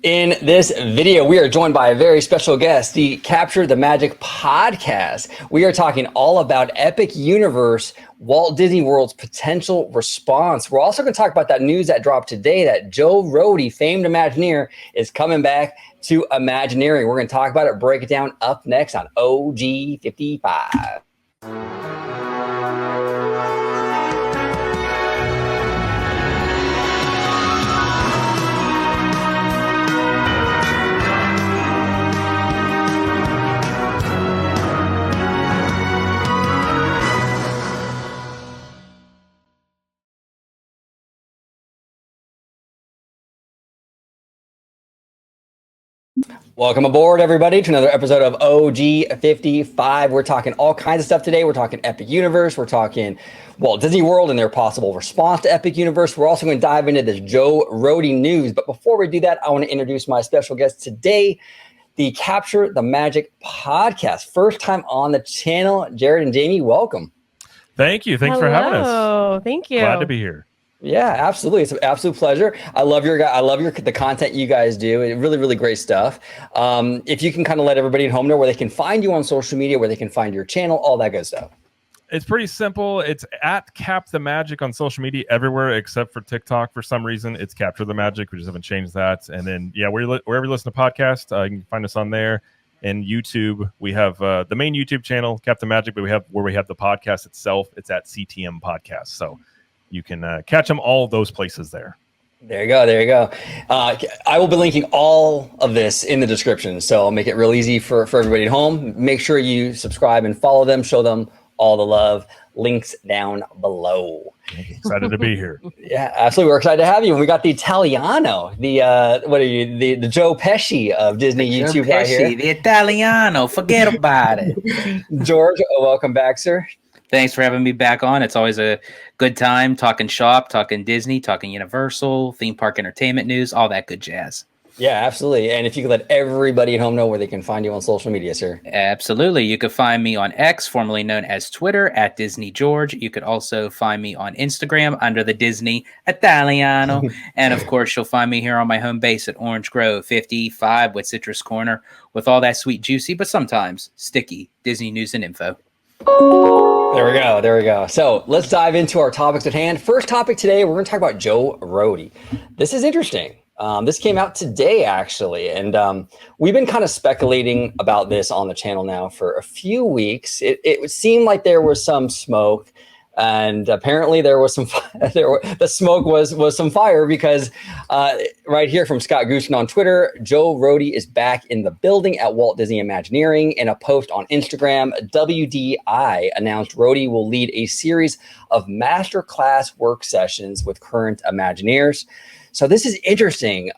In this video, we are joined by a very special guest, the Capture the Magic podcast. We are talking all about Epic Universe, Walt Disney World's potential response. We're also going to talk about that news that dropped today that Joe Rohde, famed Imagineer, is coming back to Imagineering. We're going to talk about it, break it down up next on OG 55. Welcome aboard, everybody, to another episode of OG 55. We're talking all kinds of stuff today. We're talking Epic Universe. We're talking Walt Disney World and their possible response to Epic Universe. We're also going to dive into this Joe Rohde news. But before we do that, I want to introduce my special guest today, the Capture the Magic podcast. First time on the channel. Jared and Jamie, welcome. Thank you. Thanks for having us. Oh, thank you. Glad to be here. Yeah, absolutely. It's an absolute pleasure. I love the content you guys do. Really, really great stuff. If you can kind of let everybody at home know where they can find you on social media, where they can find your channel, all that good stuff. It's pretty simple. It's at Cap the Magic on social media everywhere except for TikTok. For some reason, it's Capture the Magic. We just haven't changed that. And then, yeah, wherever you listen to podcasts, you can find us on there. And YouTube, we have the main YouTube channel, Cap the Magic, but we have the podcast itself. It's at CTM Podcast. So you can catch them all those places there. There you go. I will be linking all of this in the description, so I'll make it real easy for everybody at home. Make sure you subscribe and follow them. Show them all the love. Links down below. Excited to be here. Yeah, absolutely. We're excited to have you. And we got the Italiano, the Joe Pesci of Disney YouTube right here. The Italiano, forget about it. George, welcome back, sir. Thanks for having me back on. It's always a good time talking shop, talking Disney, talking Universal, theme park entertainment news, all that good jazz. Yeah, absolutely. And if you could let everybody at home know where they can find you on social media, sir. Absolutely. You could find me on X, formerly known as Twitter, at Disney George. You could also find me on Instagram under the Disney Italiano. And of course, you'll find me here on my home base at Orange Grove 55 with Citrus Corner with all that sweet, juicy, but sometimes sticky Disney news and info. There we go. So let's dive into our topics at hand. First topic today, we're going to talk about Joe Rohde. This is interesting. This came out today, actually, and we've been kind of speculating about this on the channel now for a few weeks. It seemed like there was some smoke, and apparently there was some. The smoke was some fire because right here from Scott Goosen on Twitter, Joe Rohde is back in the building at Walt Disney Imagineering. In a post on Instagram, WDI announced Rohde will lead a series of masterclass work sessions with current Imagineers. So this is interesting.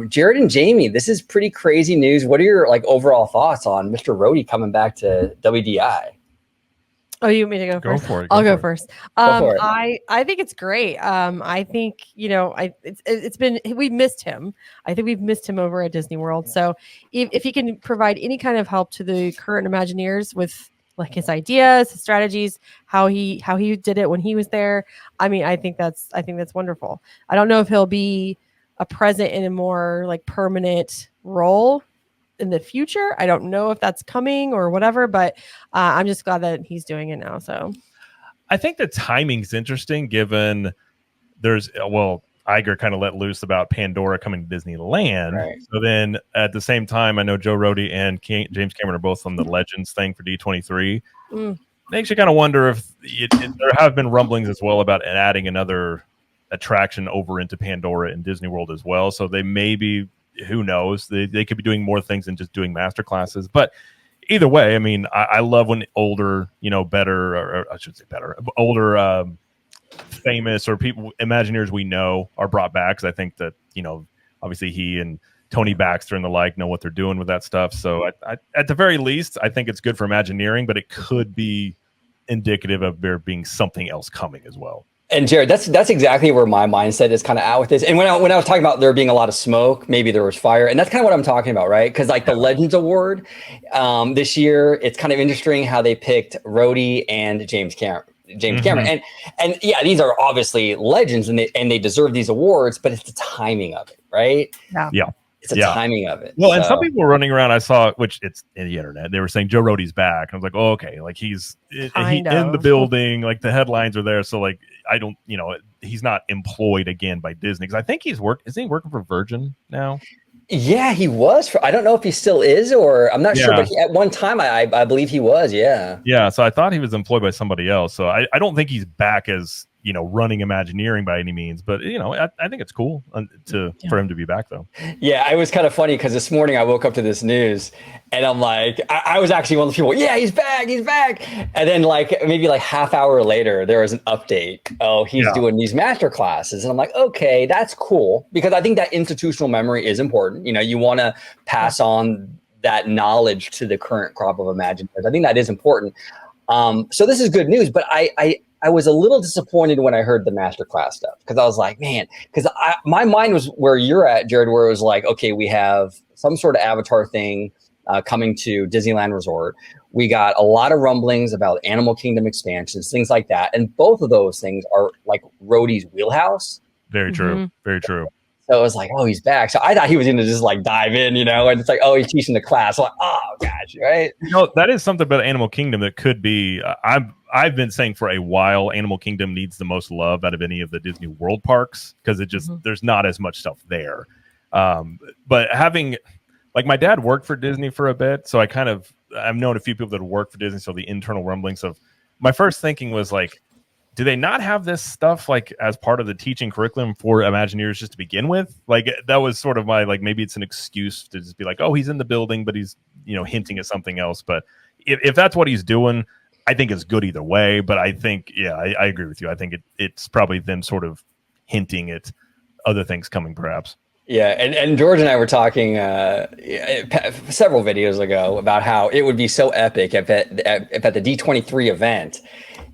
Jared and Jamie, this is pretty crazy news. What are your overall thoughts on Mr. Rohde coming back to WDI? Oh, you want me to go first? Go for it. I'll go first. Go for it. I think it's great. I think, it's been, we've missed him. I think we've missed him over at Disney World. So if he can provide any kind of help to the current Imagineers with like his ideas, his strategies, how he did it when he was there. I mean, I think that's wonderful. I don't know if he'll be a present in a more like permanent role in the future. I don't know if that's coming or whatever, but I'm just glad that he's doing it now. So I think the timing's interesting given Iger kind of let loose about Pandora coming to Disneyland. Right. So then at the same time, I know Joe Rohde and James Cameron are both on the Legends thing for D23. Makes you kind of wonder if there have been rumblings as well about adding another attraction over into Pandora in Disney World as well. So they may be, who knows, they could be doing more things than just doing master classes. But either way, I mean, I love when older, older famous or people Imagineers we know are brought back, because I think that obviously he and Tony Baxter and the like know what they're doing with that stuff. So at the very least, I think it's good for Imagineering, but it could be indicative of there being something else coming as well. And Jared, that's exactly where my mindset is kind of at with this. And when I was talking about there being a lot of smoke, maybe there was fire, and that's kind of what I'm talking about, right? Because like the Legends Award this year, it's kind of interesting how they picked Rohde and James Cameron. And yeah, these are obviously legends, and they deserve these awards, but it's the timing of it, right? Yeah. It's the timing of it. Well, and some people were running around. I saw, which it's in the internet. They were saying Joe Rohde's back. I was like, oh, okay, like he's in the building. Like the headlines are there. So like, I don't, he's not employed again by Disney because I think isn't he working for Virgin now? Yeah, he was. I don't know if he still is, or I'm not sure. But at one time, I believe he was. Yeah. Yeah. So I thought he was employed by somebody else. So I don't think he's back as running Imagineering by any means, but I think it's cool for him to be back though. Yeah, it was kind of funny because this morning I woke up to this news and I'm like, I was actually one of the people, yeah, he's back. And then like maybe like half hour later, there was an update. Oh, he's doing these master classes. And I'm like, okay, that's cool. Because I think that institutional memory is important. You want to pass on that knowledge to the current crop of Imagineers. I think that is important. So this is good news, but I was a little disappointed when I heard the masterclass stuff because I was like, man, because my mind was where you're at, Jared, where it was like, okay, we have some sort of Avatar thing coming to Disneyland Resort. We got a lot of rumblings about Animal Kingdom expansions, things like that. And both of those things are like Rohde's wheelhouse. Very true. Very true. So it was like, oh, he's back. So I thought he was going to just like dive in, and it's like, oh, he's teaching the class. I'm like, oh, gosh, right? That is something about Animal Kingdom that could be. I've been saying for a while, Animal Kingdom needs the most love out of any of the Disney World parks because it just there's not as much stuff there. But having like my dad worked for Disney for a bit, so I've known a few people that work for Disney. So the internal rumblings of my first thinking was like, do they not have this stuff like as part of the teaching curriculum for Imagineers just to begin with? Like that was sort of my maybe it's an excuse to just be like, oh, he's in the building, but he's hinting at something else. But if that's what he's doing, I think it's good either way. But I think I agree with you. I think it's probably them sort of hinting at other things coming, perhaps. Yeah, and George and I were talking several videos ago about how it would be so epic if at the D23 event,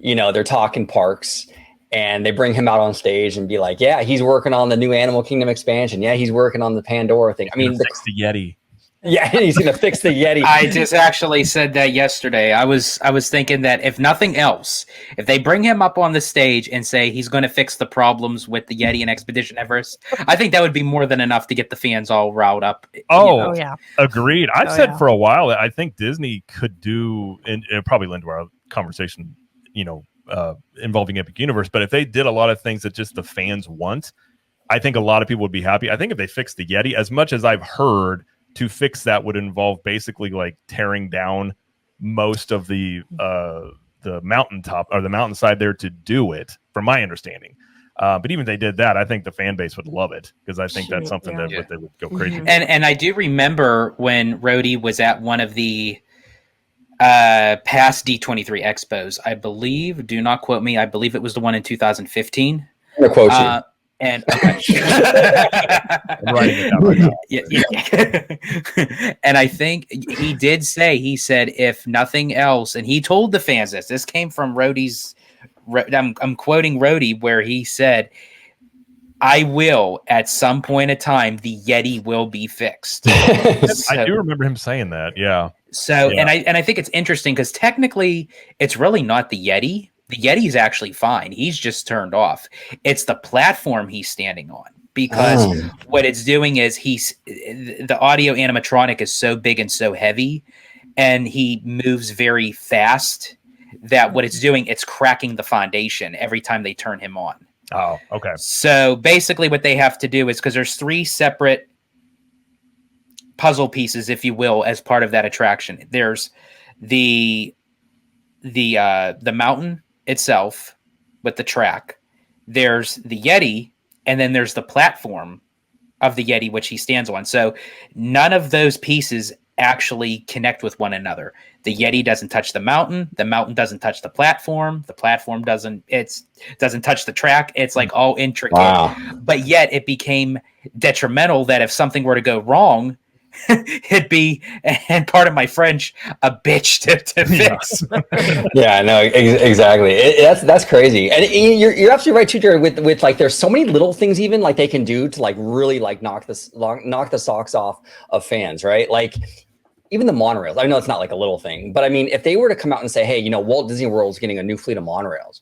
they're talking parks and they bring him out on stage and be like, yeah, he's working on the new Animal Kingdom expansion. Yeah, he's working on the Pandora thing. I mean, the Yeti. Yeah, he's going to fix the Yeti. I just actually said that yesterday. I was thinking that if nothing else, if they bring him up on the stage and say he's going to fix the problems with the Yeti and Expedition Everest, I think that would be more than enough to get the fans all riled up. Oh, yeah. Agreed. I've said for a while that I think Disney could do, and it probably led to our conversation, involving Epic Universe, but if they did a lot of things that just the fans want, I think a lot of people would be happy. I think if they fixed the Yeti, as much as I've heard, to fix that would involve basically like tearing down most of the mountaintop or the mountainside there to do it, from my understanding. But even if they did that, I think the fan base would love it because I think that's something that they would go crazy for. And I do remember when Rohde was at one of the past D23 expos, I believe, do not quote me, I believe it was the one in 2015. I'm gonna quote you. And okay. I'm writing it down right now. Yeah. And I think he did say, he said, if nothing else, and he told the fans this came from Rohde's, I'm quoting Rohde, where he said, I will, at some point in time, the Yeti will be fixed. I do remember him saying that. Yeah. So, and I think it's interesting because technically it's really not the Yeti. The Yeti's actually fine. He's just turned off. It's the platform he's standing on because what it's doing is the audio animatronic is so big and so heavy and he moves very fast that what it's doing, it's cracking the foundation every time they turn him on. Oh, okay. So basically what they have to do is, because there's 3 separate puzzle pieces, if you will, as part of that attraction. There's the mountain itself with the track. There's the Yeti, and then there's the platform of the Yeti, which he stands on. So none of those pieces actually connect with one another. The Yeti doesn't touch the mountain doesn't touch the platform doesn't touch the track. It's like all intricate. Wow. But yet it became detrimental that if something were to go wrong, it'd be, and part of my French, a bitch to fix. Yeah, no, exactly. That's crazy, and you're absolutely right too, Jared. With like, there's so many little things even like they can do to like really like knock the socks off of fans, right? Like even the monorails. I know it's not like a little thing, but I mean, if they were to come out and say, hey, Walt Disney World's getting a new fleet of monorails,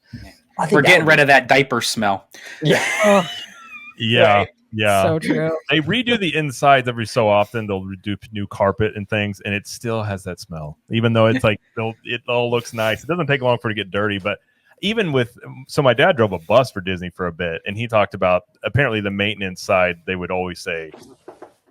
we're getting rid of that diaper smell. Yeah. Yeah. Right. Yeah, So true. They redo the insides every so often. They'll redo new carpet and things, and it still has that smell. Even though it's like it all looks nice, it doesn't take long for it to get dirty. But even with my dad drove a bus for Disney for a bit, and he talked about apparently the maintenance side. They would always say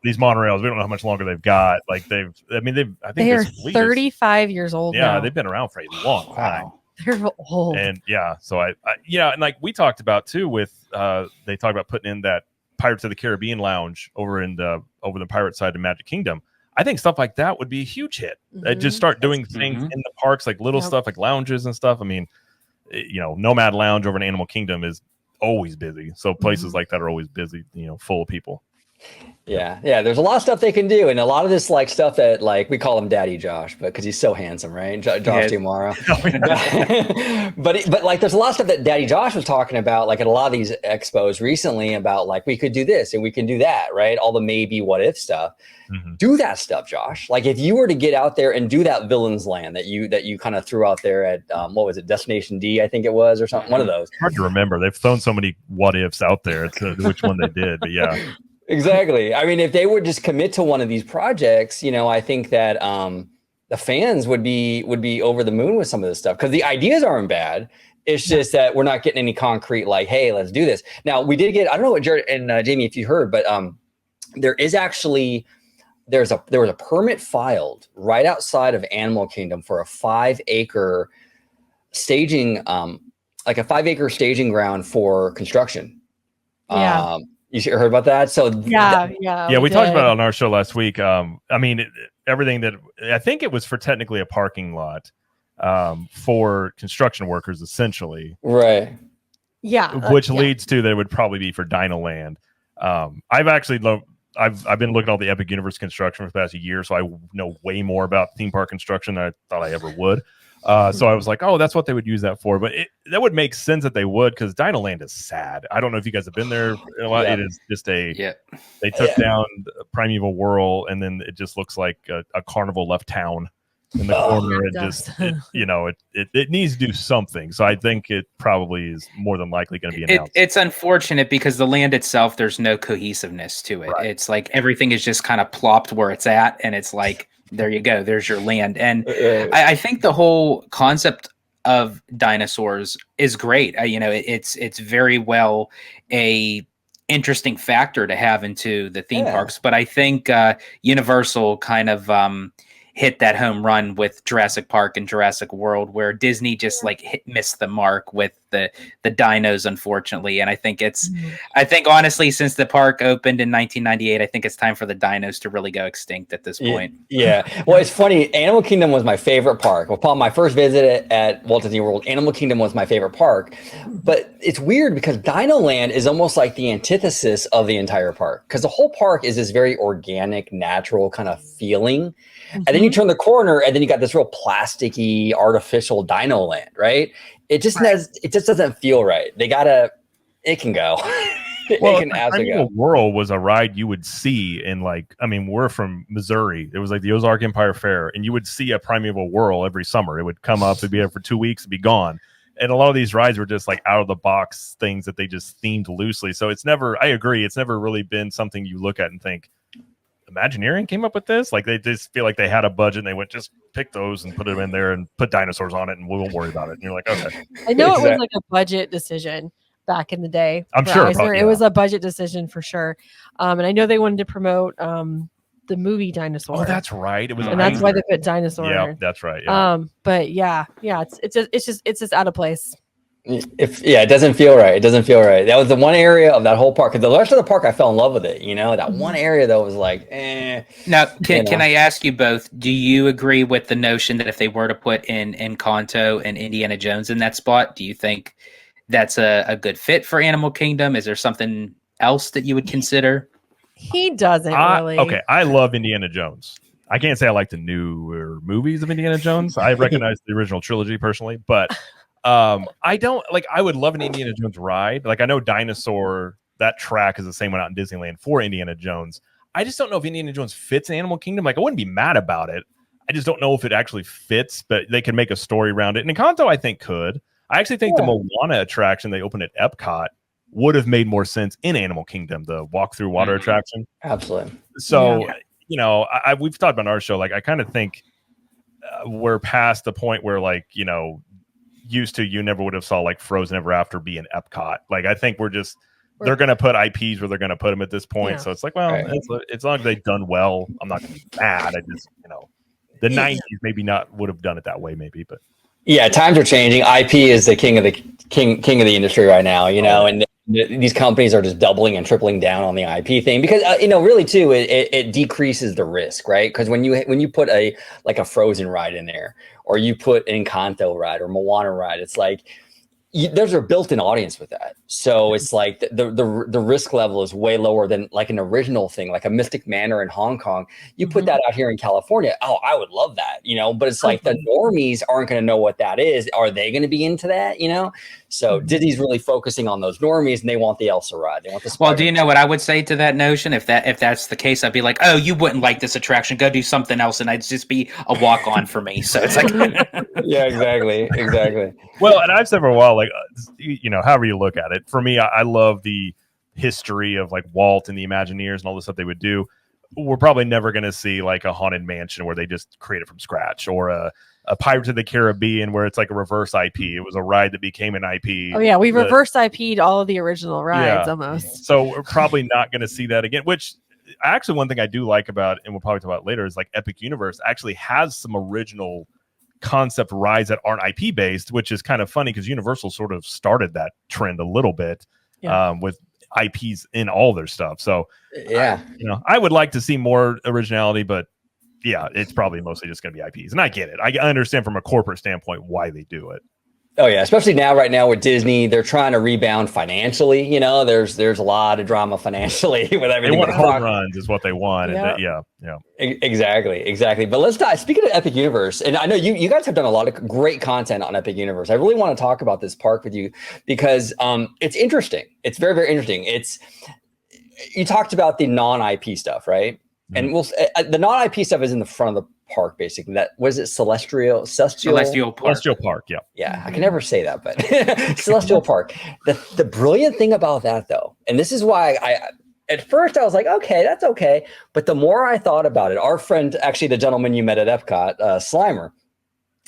these monorails, we don't know how much longer they've got. Like I think they are 35 years old. Yeah, now. they've been around for a long time. They're old. And so I and like we talked about too with they talked about putting in that Pirates of the Caribbean lounge over the pirate side of Magic Kingdom. I think stuff like that would be a huge hit. Just start doing things in the parks, like little stuff like lounges and stuff. I mean, Nomad Lounge over in Animal Kingdom is always busy. So places like that are always busy, full of people. Yeah, there's a lot of stuff they can do, and a lot of this like stuff that like we call him Daddy Josh, but because he's so handsome, right? Josh Tomorrow. but like there's a lot of stuff that Daddy Josh was talking about, like at a lot of these expos recently, about like we could do this and we can do that, right? All the maybe what if stuff. Do that stuff, Josh. Like if you were to get out there and do that Villains Land that you kind of threw out there at what was it, Destination D, I think it was, or something. One of those. Hard to remember. They've thrown so many what ifs out there. It's which one they did, but yeah. Exactly. I mean, if they would just commit to one of these projects, I think that the fans would be over the moon with some of this stuff, because the ideas aren't bad. It's just that we're not getting any concrete, like, hey, let's do this. Now, we did get, I don't know what Jared and Jamie, if you heard, but there was a permit filed right outside of Animal Kingdom for a 5-acre staging, like a 5-acre staging ground for construction. Yeah. You heard about that? So we talked about it on our show last week. I mean, everything that I think it was for technically a parking lot for construction workers, essentially. Right. Yeah. Which leads to that it would probably be for DinoLand. I've been looking at all the Epic Universe construction for the past year, so I know way more about theme park construction than I thought I ever would. So I was like, oh, that's what they would use that for. But that would make sense that they would, because DinoLand is sad. I don't know if you guys have been there. It is just they took down Primeval Whirl, and then it just looks like a carnival left town in the corner. It needs to do something. So I think it probably is more than likely going to be announced. It's unfortunate because the land itself, there's no cohesiveness to it. Right. It's like everything is just kind of plopped where it's at, and it's like, there you go. There's your land. And I think the whole concept of dinosaurs is great. It's very well a interesting factor to have into the theme parks. But I think Universal kind of hit that home run with Jurassic Park and Jurassic World, where Disney just missed the mark with the dinos, unfortunately. And I think honestly, since the park opened in 1998, I think it's time for the dinos to really go extinct at this point. Yeah. Well, it's funny. Animal Kingdom was my favorite park. Upon my first visit at Walt Disney World, Animal Kingdom was my favorite park. But it's weird because DinoLand is almost like the antithesis of the entire park, because the whole park is this very organic, natural kind of feeling. And then you turn the corner, and then you got this real plasticky, artificial DinoLand, right? It just doesn't feel right. It can go. Well, Primeval Whirl was a ride you would see in we're from Missouri. It was like the Ozark Empire Fair, and you would see a Primeval Whirl every summer. It would come up, it'd be there for 2 weeks, it'd be gone. And a lot of these rides were just like out of the box things that they just themed loosely. So I agree, it's never really been something you look at and think, Imagineering came up with this. Like they just feel like they had a budget and they went, just pick those and put them in there and put dinosaurs on it, and we won't worry about it. And you're like, okay. I know it was like a budget decision back in the day. I'm sure it was a budget decision for sure. And I know they wanted to promote the movie Dinosaur. Oh, that's right. It was, and that's why they put Dinosaur. Yeah, that's right. Yeah. But it's just out of place. It doesn't feel right. It doesn't feel right. That was the one area of that whole park. The rest of the park, I fell in love with it. That one area that was like, Now, can I ask you both? Do you agree with the notion that if they were to put in Encanto and Indiana Jones in that spot, do you think that's a good fit for Animal Kingdom? Is there something else that you would consider? He doesn't really. Okay, I love Indiana Jones. I can't say I like the newer movies of Indiana Jones. I recognize the original trilogy personally, but. I don't I would love an Indiana Jones ride. Like I know Dinosaur, that track is the same one out in Disneyland for Indiana Jones. I just don't know if Indiana Jones fits in Animal Kingdom. Like I wouldn't be mad about it. I just don't know if it actually fits, but they can make a story around it. And Encanto, I think, could. I actually think the Moana attraction they opened at Epcot would have made more sense in Animal Kingdom, the walk through water attraction. Absolutely. So, you know, we've talked about on our show, like, I kind of think we're past the point where, like, you know, used to, you never would have saw like Frozen Ever After be in Epcot. Like, I think they're going to put IPs where they're going to put them at this point. So it's like, well, as long as they've done well, I'm not going to be mad. I just, you know, the 90s maybe not would have done it that way, maybe, but. Yeah, times are changing. IP is the king of the industry right now, you know, and these companies are just doubling and tripling down on the IP thing because you know, really too, it decreases the risk, right? Because when you put a Frozen ride in there, or you put an Encanto ride or Moana ride, it's like there's a built-in audience with that. So it's like the risk level is way lower than like an original thing, like a Mystic Manor in Hong Kong. You put that out here in California, oh, I would love that, you know, but it's like the normies aren't going to know what that is. Are they going to be into that, you know? So Disney's really focusing on those normies, and they want the Elsa ride. They want the Well, do you know what I would say to that notion? If that's the case, I'd be like, oh, you wouldn't like this attraction. Go do something else, and I'd just be a walk-on for me. So it's like, yeah, exactly. Well, and I've said for a while, like, you know, however you look at it, for me, I love the history of like Walt and the Imagineers and all the stuff they would do. We're probably never going to see like a Haunted Mansion where they just create it from scratch, or a Pirates of the Caribbean where it's like a reverse IP. It was a ride that became an IP. Oh yeah, we reverse IP'd all of the original rides almost. So we're probably not going to see that again, which actually one thing I do like about, and we'll probably talk about later, is like Epic Universe actually has some original concept rides that aren't IP based, which is kind of funny because Universal sort of started that trend a little bit with IPs in all their stuff. So you know, I would like to see more originality, but yeah, it's probably mostly just going to be IPs. And I get it. I understand from a corporate standpoint why they do it. Oh yeah, especially right now with Disney, they're trying to rebound financially. You know, there's a lot of drama financially with everything. They want home runs is what they want. Yeah. Exactly. But let's dive. Speaking of Epic Universe, and I know you guys have done a lot of great content on Epic Universe. I really want to talk about this park with you because it's interesting. It's very, very interesting. You talked about the non-IP stuff, right? And the non-IP stuff is in the front of the park, basically. That was it, Celestial Park. Yeah, I can never say that, but Celestial Park. The brilliant thing about that, though, and this is why at first I was like, okay, that's okay, but the more I thought about it, our friend, actually the gentleman you met at Epcot, Slimer,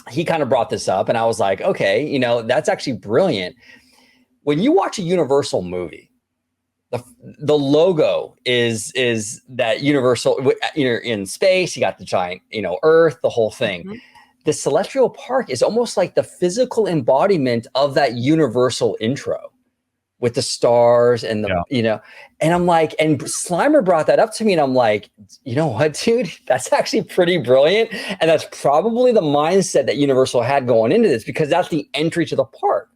he kind of brought this up, and I was like, okay, you know, that's actually brilliant. When you watch a Universal movie, the logo is that Universal, you're in space, you got the giant, you know, Earth, the whole thing. The Celestial Park is almost like the physical embodiment of that Universal intro with the stars and the, you know, and I'm like, and Slimer brought that up to me, and I'm like, you know what, dude, that's actually pretty brilliant. And that's probably the mindset that Universal had going into this, because that's the entry to the park.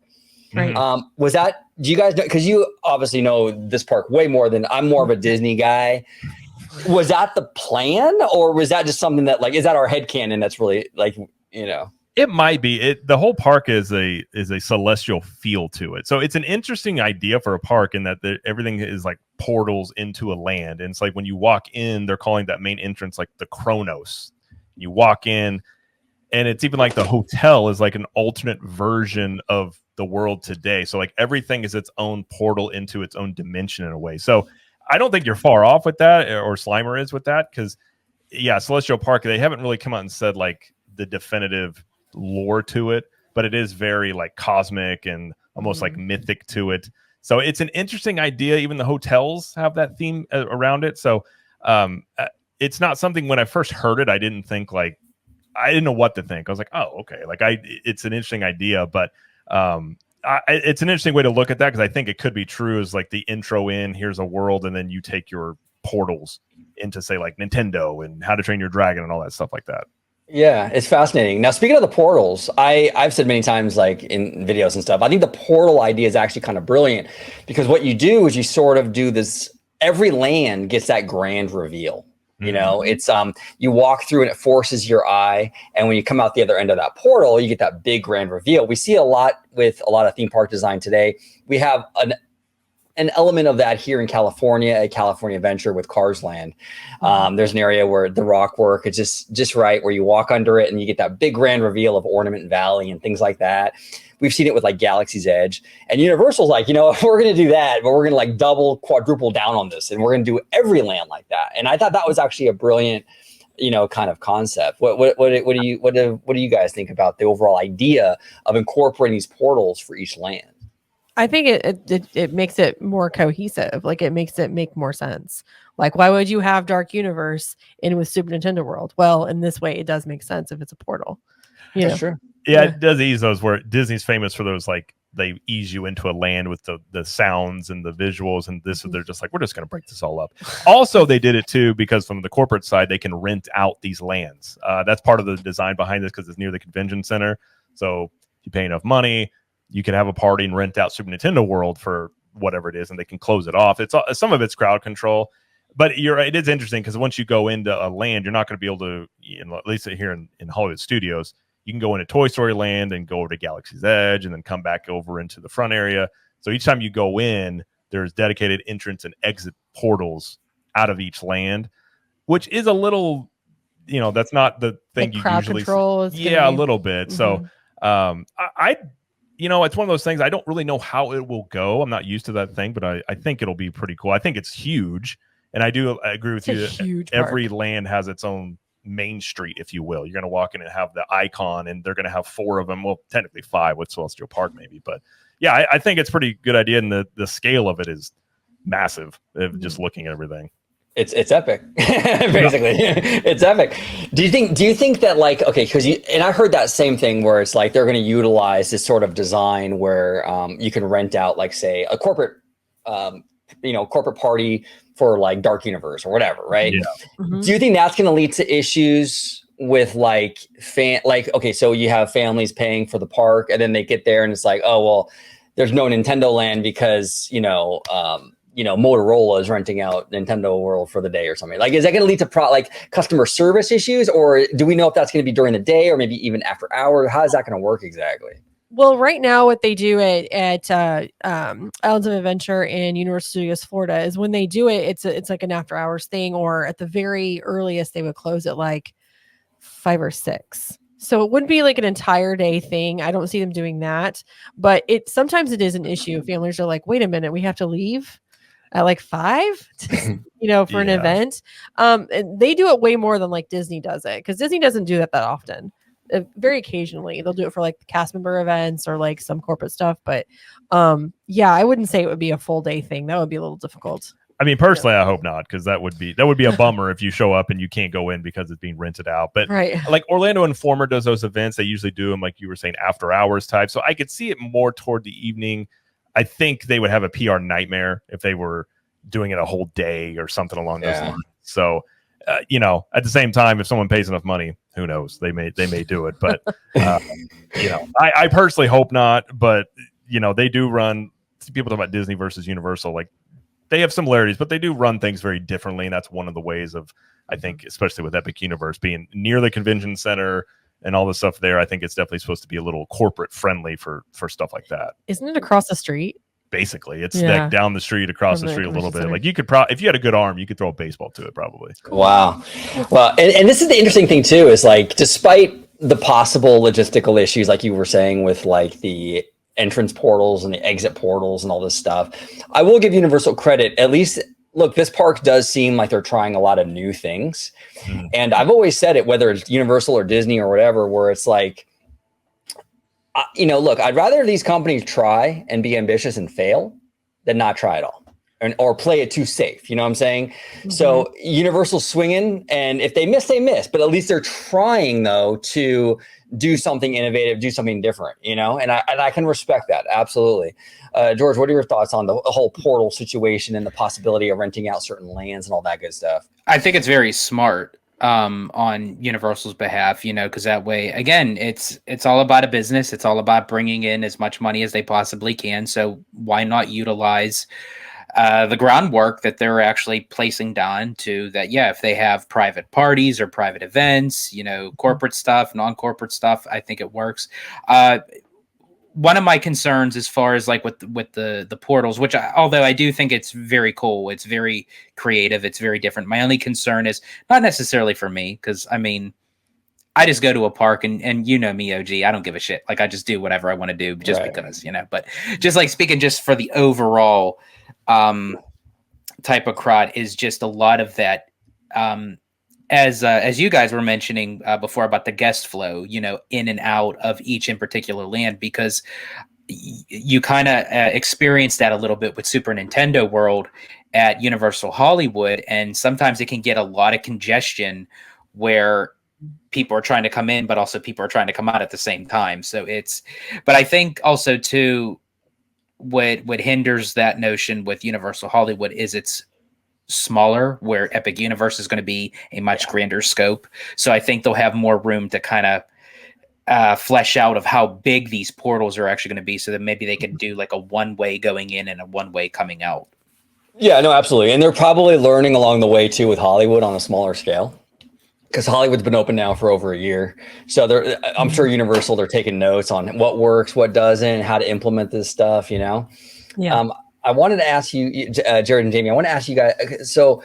Right. Was that, do you guys know, because you obviously know this park way more than I'm more of a Disney guy. Was that the plan, or was that just something that, like, is that our headcanon that's really, like, you know? It might be. The whole park is a celestial feel to it. So it's an interesting idea for a park in that everything is like portals into a land. And it's like when you walk in, they're calling that main entrance like the Kronos. You walk in, and it's even like the hotel is like an alternate version of the world today. So like everything is its own portal into its own dimension in a way. So I don't think you're far off with that, or Slimer is with that, because Celestial Park, they haven't really come out and said like the definitive lore to it, but it is very like cosmic and almost like mythic to it. So it's an interesting idea. Even the hotels have that theme around it. So it's not something, when I first heard it, I didn't think like, I didn't know what to think. I was like, oh, okay. Like it's an interesting idea, but it's an interesting way to look at that, because I think it could be true as like the intro in, here's a world, and then you take your portals into, say, like Nintendo and How to Train Your Dragon and all that stuff like that. Yeah, it's fascinating. Now, speaking of the portals, I've said many times, like in videos and stuff, I think the portal idea is actually kind of brilliant, because what you do is you sort of do this, every land gets that grand reveal. You know, it's you walk through and it forces your eye, and when you come out the other end of that portal, you get that big grand reveal. We see a lot with a lot of theme park design today. We have an element of that here in California, a California Adventure with Cars Land. There's an area where the rock work is just right, where you walk under it and you get that big grand reveal of Ornament Valley and things like that. we've seen it with like Galaxy's Edge, and Universal's like, we're going to do that, but we're going to like double, quadruple down on this, and we're going to do every land like that. And I thought that was actually a brilliant, kind of concept. What do you guys think about the overall idea of incorporating these portals for each land? I think it makes it more cohesive. Like, it makes it make more sense. Like, why would you have Dark Universe in with Super Nintendo World? Well, in this way, it does make sense if it's a portal. That's true. Yeah, it does ease those, where Disney's famous for those, like, they ease you into a land with the sounds and the visuals, and they're just like, we're just going to break this all up. Also, they did it too because from the corporate side, they can rent out these lands. That's part of the design behind this, because it's near the convention center. So if you pay enough money, you can have a party and rent out Super Nintendo World for whatever it is, and they can close it off. It's some of it's crowd control, but it is interesting because once you go into a land, you're not going to be able to, at least here in Hollywood Studios, you can go into Toy Story Land and go over to Galaxy's Edge and then come back over into the front area. So each time you go in, there's dedicated entrance and exit portals out of each land, which is a little, that's not the thing like you crowd usually control see. Yeah, a little bit. So it's one of those things. I don't really know how it will go. I'm not used to that thing, but I think it'll be pretty cool. I think it's huge. And I agree with you. Huge every park. land has its own main street, if you will. You're going to walk in and have the icon, and they're going to have 4 of them. Well, technically 5 with Celestial Park, maybe. But yeah, I think it's pretty good idea. And the scale of it is massive, just looking at everything. It's epic, basically. It's epic. Do you think that, like, okay, because and I heard that same thing where it's like they're going to utilize this sort of design where you can rent out, like, say, a corporate corporate party for like Dark Universe or whatever, right? Yeah. Mm-hmm. Do you think that's going to lead to issues with like okay, so you have families paying for the park, and then they get there and it's like, oh well, there's no Nintendo Land because Motorola is renting out Nintendo World for the day or something. Like, is that going to lead to customer service issues, or do we know if that's going to be during the day or maybe even after hours? How is that going to work exactly? Well, right now, what they do at Islands of Adventure in Universal Studios Florida is when they do it, it's like an after hours thing, or at the very earliest they would close at like 5 or 6. So it wouldn't be like an entire day thing. I don't see them doing that, but sometimes it is an issue. Families are like, wait a minute, we have to leave at like 5, for an event. And they do it way more than like Disney does it, because Disney doesn't do that often. Very occasionally they'll do it for like cast member events or like some corporate stuff, but I wouldn't say it would be a full day thing. That would be a little difficult. I mean, personally, I hope not, because that would be a bummer if you show up and you can't go in because it's being rented out. But right, like Orlando Informer does those events, they usually do them, like you were saying, after hours type. So I could see it more toward the evening. I think they would have a PR nightmare if they were doing it a whole day or something along those lines. So at the same time, if someone pays enough money, who knows? They may do it, but I personally hope not. But they do run. People talk about Disney versus Universal, like they have similarities, but they do run things very differently, and that's one of the ways of, I think, especially with Epic Universe being near the convention center and all the stuff there. I think it's definitely supposed to be a little corporate friendly for stuff like that. Isn't it across the street? Basically, it's like down the street, across the street a little bit. Center. Like you could if you had a good arm, you could throw a baseball to it probably. Wow. Well, and this is the interesting thing too, is like, despite the possible logistical issues, like you were saying with like the entrance portals and the exit portals and all this stuff, I will give Universal credit. At least, look, this park does seem like they're trying a lot of new things. And I've always said it, whether it's Universal or Disney or whatever, where it's like, look, I'd rather these companies try and be ambitious and fail than not try at all, or play it too safe. You know what I'm saying? Mm-hmm. So Universal's swinging, and if they miss, they miss. But at least they're trying, though, to do something innovative, do something different. And I can respect that, absolutely. George, what are your thoughts on the whole portal situation and the possibility of renting out certain lands and all that good stuff? I think it's very smart on Universal's behalf, because that way, again, it's all about a business. It's all about bringing in as much money as they possibly can. So why not utilize the groundwork that they're actually placing down to that? Yeah, if they have private parties or private events, corporate stuff, non-corporate stuff, I think it works. One of my concerns as far as like with the portals, which although I do think it's very cool, it's very creative, it's very different. My only concern is not necessarily for me, because I mean, I just go to a park and you know me, OG, I don't give a shit. Like I just do whatever I want to do just because, but just like speaking just for the overall type of crowd is just a lot of that. As you guys were mentioning before about the guest flow, in and out of each in particular land, because you kind of experience that a little bit with Super Nintendo World at Universal Hollywood. And sometimes it can get a lot of congestion where people are trying to come in, but also people are trying to come out at the same time. So but I think also too, what hinders that notion with Universal Hollywood is it's smaller, where Epic Universe is going to be a much grander scope. So I think they'll have more room to kind of flesh out of how big these portals are actually going to be, so that maybe they can do like a one-way going in and a one-way coming out. Yeah, no, absolutely. And they're probably learning along the way too with Hollywood on a smaller scale, because Hollywood's been open now for over a year. So I'm sure Universal, they're taking notes on what works, what doesn't, how to implement this stuff, Yeah. I wanted to ask you, Jared and Jamie, I want to ask you guys, so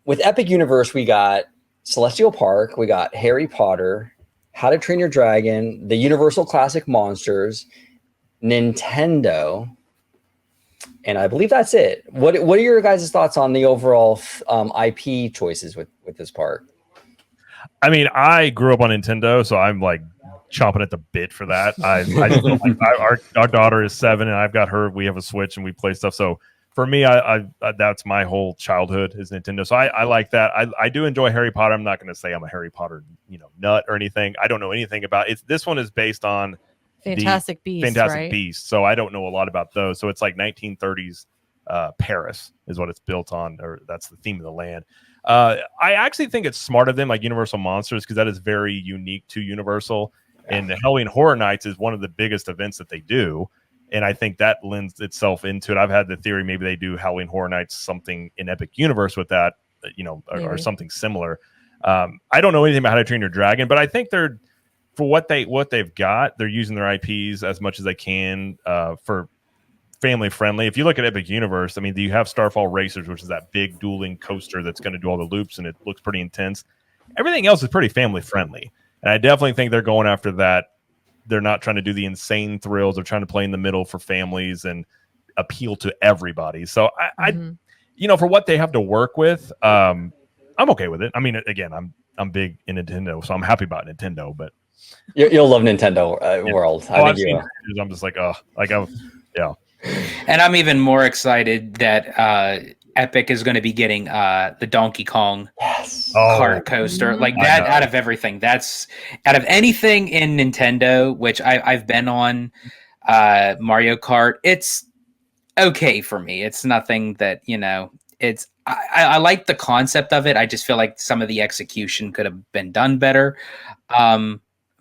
with Epic Universe, we got Celestial Park, we got Harry Potter, How to Train Your Dragon, the Universal Classic Monsters, Nintendo, and I believe that's it. What are your guys' thoughts on the overall IP choices with this park? I mean, I grew up on Nintendo, so I'm like chomping at the bit for that. Our daughter is 7, and I've got her. We have a Switch, and we play stuff. So for me, I that's my whole childhood is Nintendo. So I like that. I do enjoy Harry Potter. I'm not going to say I'm a Harry Potter nut or anything. I don't know anything about it. This one is based on Fantastic Beasts, right? Beasts. So I don't know a lot about those. So it's like 1930s Paris is what it's built on, or that's the theme of the land. I actually think it's smart of them, like Universal Monsters, because that is very unique to Universal. And the Halloween Horror Nights is one of the biggest events that they do. And I think that lends itself into it. I've had the theory maybe they do Halloween Horror Nights something in Epic Universe with that, or something similar. I don't know anything about How to Train Your Dragon, but I think they're, for what they've got, they're using their IPs as much as they can for family friendly. If you look at Epic Universe, I mean, you have Starfall Racers, which is that big dueling coaster that's going to do all the loops, and it looks pretty intense. Everything else is pretty family friendly. And I definitely think they're going after that. They're not trying to do the insane thrills. They're trying to play in the middle for families and appeal to everybody. So I for what they have to work with, I'm okay with it. I mean, again, I'm big in Nintendo, so I'm happy about Nintendo. But you'll love Nintendo World. I'm just like, yeah. And I'm even more excited that Epic is going to be getting the Donkey Kong kart coaster. Like that, out of everything, that's out of anything in Nintendo, which I've been on Mario Kart. It's okay for me. It's nothing that, it's, I like the concept of it. I just feel like some of the execution could have been done better.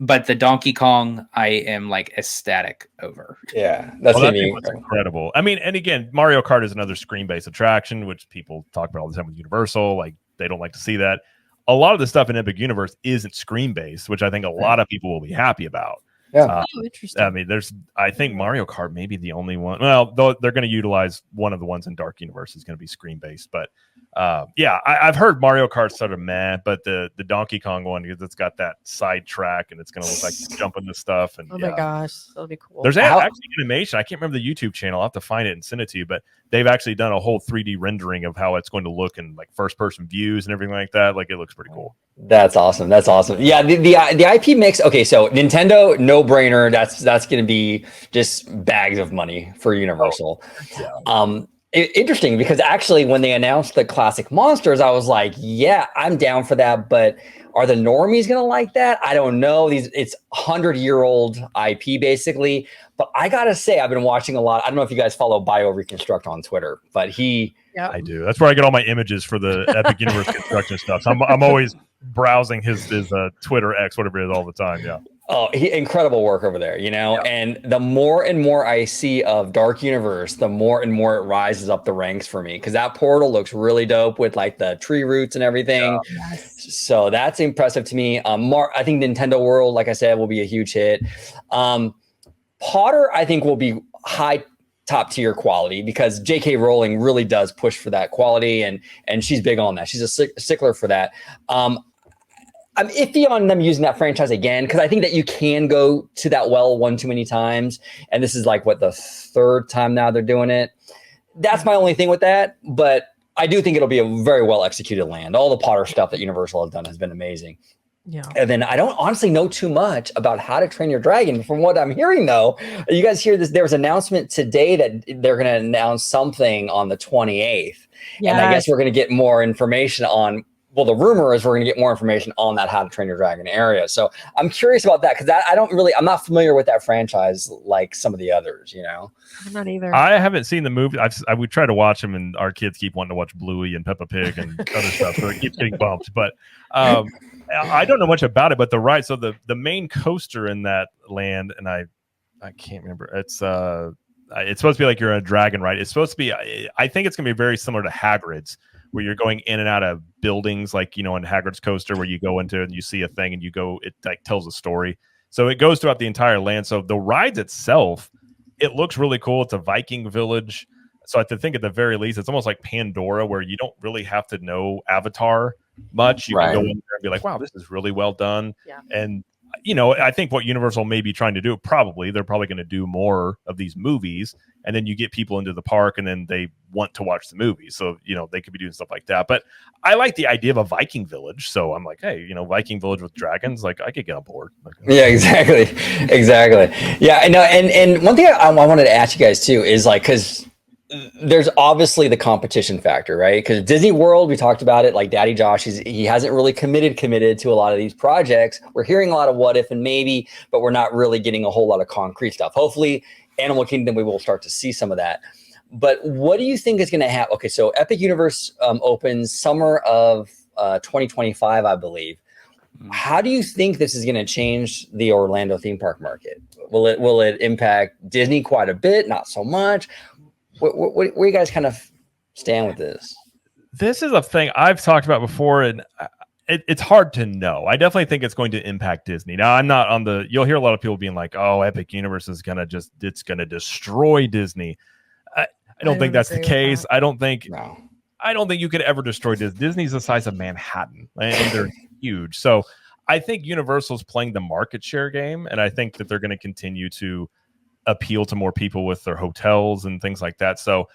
But the Donkey Kong, I am like ecstatic over. Yeah, that's incredible. I mean, and again, Mario Kart is another screen-based attraction, which people talk about all the time with Universal. Like, they don't like to see that. A lot of the stuff in Epic Universe isn't screen-based, which I think a lot of people will be happy about. Yeah, interesting. I mean, I think Mario Kart may be the only one. Well, though they're going to utilize one of the ones in Dark Universe is going to be screen-based, but I've heard Mario Kart sort of meh, but the Donkey Kong one, because it's got that side track and it's going to look like you're jumping the stuff. And oh my gosh, that'll be cool. There's actually animation. I can't remember the YouTube channel. I'll have to find it and send it to you, but they've actually done a whole 3D rendering of how it's going to look in like first person views and everything like that. Like, it looks pretty cool. That's awesome. Yeah, the IP mix. Okay, so Nintendo, no brainer. That's going to be just bags of money for Universal. Interesting, because actually when they announced the classic monsters, I was like, yeah, I'm down for that. But are the normies going to like that? I don't know. It's 100-year-old IP basically. But I got to say, I've been watching a lot. I don't know if you guys follow BioReconstruct on Twitter, but I do. That's where I get all my images for the Epic Universe construction stuff. So I'm always browsing his Twitter X, whatever it is, all the time. Yeah. Oh, incredible work over there, and the more and more I see of Dark Universe, the more and more it rises up the ranks for me, because that portal looks really dope with like the tree roots and everything. So that's impressive to me. I think Nintendo World, like I said, will be a huge hit. Potter, I think, will be high top tier quality, because J.K. Rowling really does push for that quality, and she's big on that. She's a stickler for that. I'm iffy on them using that franchise again, because I think that you can go to that well one too many times. And this is like, what, the third time now they're doing it. That's my only thing with that. But I do think it'll be a very well executed land. All the Potter stuff that Universal has done has been amazing. Yeah. And then I don't honestly know too much about How to Train Your Dragon. From what I'm hearing, though, you guys hear this? There was an announcement today that they're going to announce something on the 28th. Yes. And I guess we're going to get more information on, well, the rumor is we're going to get more information on that How to Train Your Dragon area. So I'm curious about that, because I'm not familiar with that franchise like some of the others, you know? I'm not either. I haven't seen the movie. We try to watch them, and our kids keep wanting to watch Bluey and Peppa Pig and other stuff, so it keeps getting bumped. But I don't know much about it. But so the main coaster in that land, and I can't remember. It's supposed to be like you're in a dragon ride. It's supposed to be. I think it's going to be very similar to Hagrid's, where you're going in and out of buildings, like, you know, in Hagrid's coaster, where you go into and you see a thing and it like tells a story. So it goes throughout the entire land. So the rides itself, it looks really cool. It's a Viking village. So I think at the very least, it's almost like Pandora, where you don't really have to know Avatar much. You can go in there and be like, wow, this is really well done. Yeah. And, you know, I think what Universal may be trying to do, they're probably going to do more of these movies. And then you get people into the park and then they want to watch the movie. So, you know, they could be doing stuff like that. But I like the idea of a Viking village. So I'm like, hey, you know, Viking village with dragons, like, I could get on board. Yeah, exactly. Yeah, I know. And one thing I wanted to ask you guys too is like, because there's obviously the competition factor, right? Because Disney World, we talked about it, like Daddy Josh, he hasn't really committed to a lot of these projects. We're hearing a lot of what if and maybe, but we're not really getting a whole lot of concrete stuff. Hopefully Animal Kingdom, we will start to see some of that. But what do you think is going to happen? Okay, so Epic Universe opens summer of 2025, I believe. How do you think this is going to change the Orlando theme park market? Will it impact Disney quite a bit? Not so much. Where you guys kind of stand with this? This is a thing I've talked about before, and it's hard to know. I definitely think it's going to impact Disney. Now, I'm not on the. You'll hear a lot of people being like, "Oh, Epic Universe is it's gonna destroy Disney." I don't think that's the case. I don't think you could ever destroy Disney. Disney's the size of Manhattan, and they're huge. So I think Universal's playing the market share game, and I think that they're going to continue to appeal to more people with their hotels and things like that. So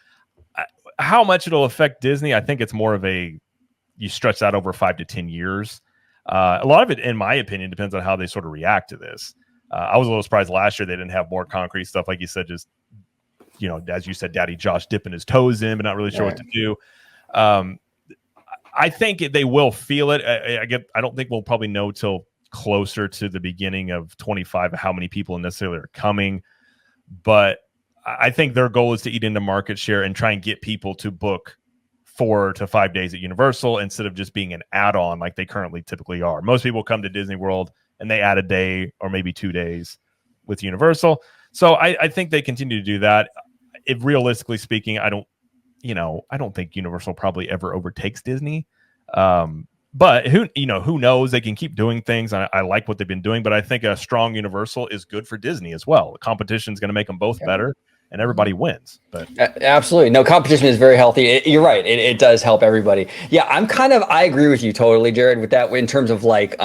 how much it'll affect Disney, I think it's more of you stretch that over 5 to 10 years. A lot of it, in my opinion, depends on how they sort of react to this. I was a little surprised last year they didn't have more concrete stuff. Like you said, just, you know, as you said, Daddy Josh dipping his toes in, but not really sure what to do. I think they will feel it. I don't think we'll probably know till closer to the beginning of 25 how many people necessarily are coming. But I think their goal is to eat into market share and try and get people to book 4 to 5 days at Universal instead of just being an add-on like they currently typically are. Most people come to Disney World and they add a day or maybe 2 days with Universal. So I think they continue to do that. If realistically speaking, I don't think Universal probably ever overtakes Disney. But who knows? They can keep doing things. I like what they've been doing, but I think a strong Universal is good for Disney as well. The competition is going to make them both better, and everybody wins. But absolutely, no, competition is very healthy. You're right; it does help everybody. Yeah, I agree with you totally, Jared, with that in terms of like,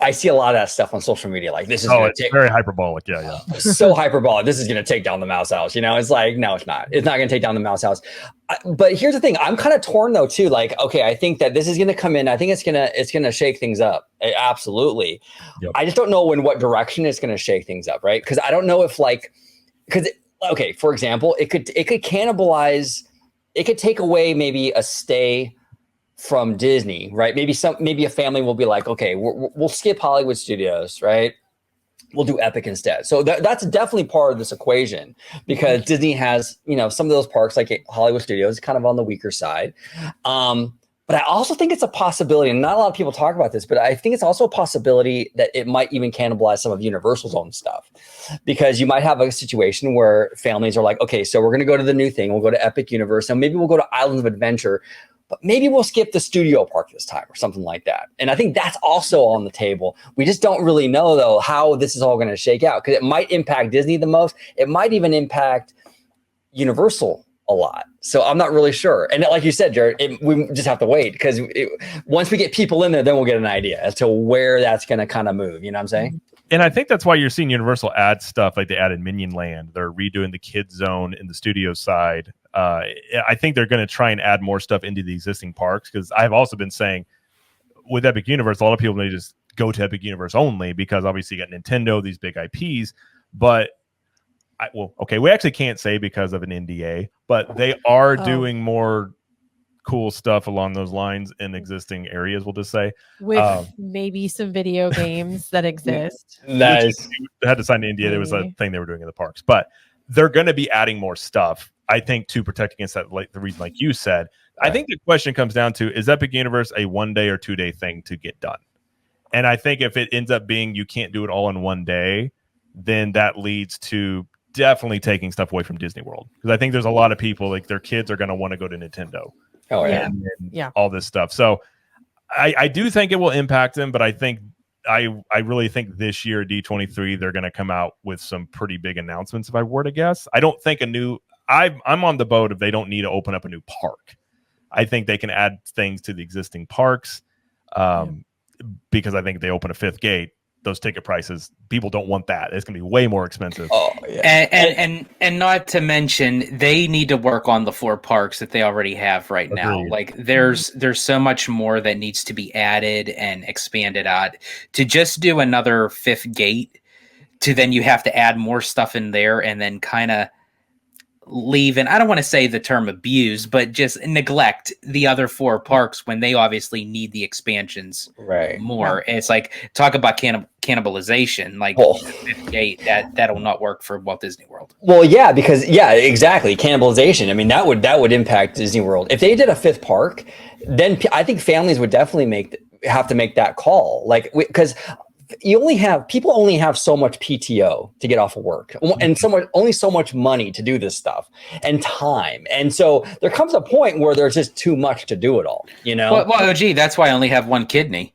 I see a lot of that stuff on social media. Like, this is very hyperbolic. Yeah. So hyperbolic. This is going to take down the Mouse House. You know, it's like, no, it's not. It's not going to take down the Mouse House. But here's the thing. I'm kind of torn though too. Like, okay, I think that this is going to come in. I think it's going to shake things up. Absolutely. Yep. I just don't know in what direction it's going to shake things up, right? Because I don't know if okay, for example, it could cannibalize. It could take away maybe a stay from Disney, right? Maybe a family will be like, okay, we'll skip Hollywood Studios, right? We'll do Epic instead. So that's definitely part of this equation, because Disney has, you know, some of those parks like Hollywood Studios kind of on the weaker side. But I also think it's a possibility, and not a lot of people talk about this, but I think it's also a possibility that it might even cannibalize some of Universal's own stuff, because you might have a situation where families are like, okay, so we're going to go to the new thing. We'll go to Epic Universe, and maybe we'll go to Islands of Adventure, but maybe we'll skip the studio park this time or something like that. And I think that's also on the table. We just don't really know, though, how this is all going to shake out, because it might impact Disney the most. It might even impact Universal a lot. So I'm not really sure. And like you said, Jared, we just have to wait because once we get people in there, then we'll get an idea as to where that's going to kind of move. You know what I'm saying? And I think that's why you're seeing Universal add stuff like they added Minion Land. They're redoing the kids zone in the studio side. I think they're going to try and add more stuff into the existing parks because I've also been saying with Epic Universe, a lot of people may just go to Epic Universe only because obviously you got Nintendo, these big IPs. But we actually can't say because of an NDA, but they are doing more cool stuff along those lines in existing areas, we'll just say. With maybe some video games that exist. Nice. They had to sign an NDA. There was a thing they were doing in the parks, but they're going to be adding more stuff, I think, to protect against that, like the reason like you said. Right. I think the question comes down to, is Epic Universe a 1 day or 2 day thing to get done? And I think if it ends up being you can't do it all in 1 day, then that leads to definitely taking stuff away from Disney World. Because I think there's a lot of people, like their kids are going to want to go to Nintendo. Oh, yeah. And all this stuff. So I do think it will impact them, but I think I really think this year, D23, they're going to come out with some pretty big announcements, if I were to guess. I don't think I'm on the boat if they don't need to open up a new park. I think they can add things to the existing parks because I think if they open a fifth gate, those ticket prices, people don't want that. It's going to be way more expensive. Oh, yeah. And not to mention, they need to work on the 4 parks that they already have right now. Like there's so much more that needs to be added and expanded out. To just do another 5th gate, to then you have to add more stuff in there and then kind of leave, and I don't want to say the term abuse, but just neglect the other 4 parks when they obviously need the expansions more. Yeah. It's like, talk about cannibalization, like fifth gate, that'll not work for Walt Disney World. Well, yeah, because exactly, cannibalization. I mean, that would impact Disney World if they did a 5th park. Then I think families would definitely have to make that call, like because people only have so much PTO to get off of work and only so much money to do this stuff and time. And so there comes a point where there's just too much to do it all, you know? Well, OG, that's why I only have 1 kidney.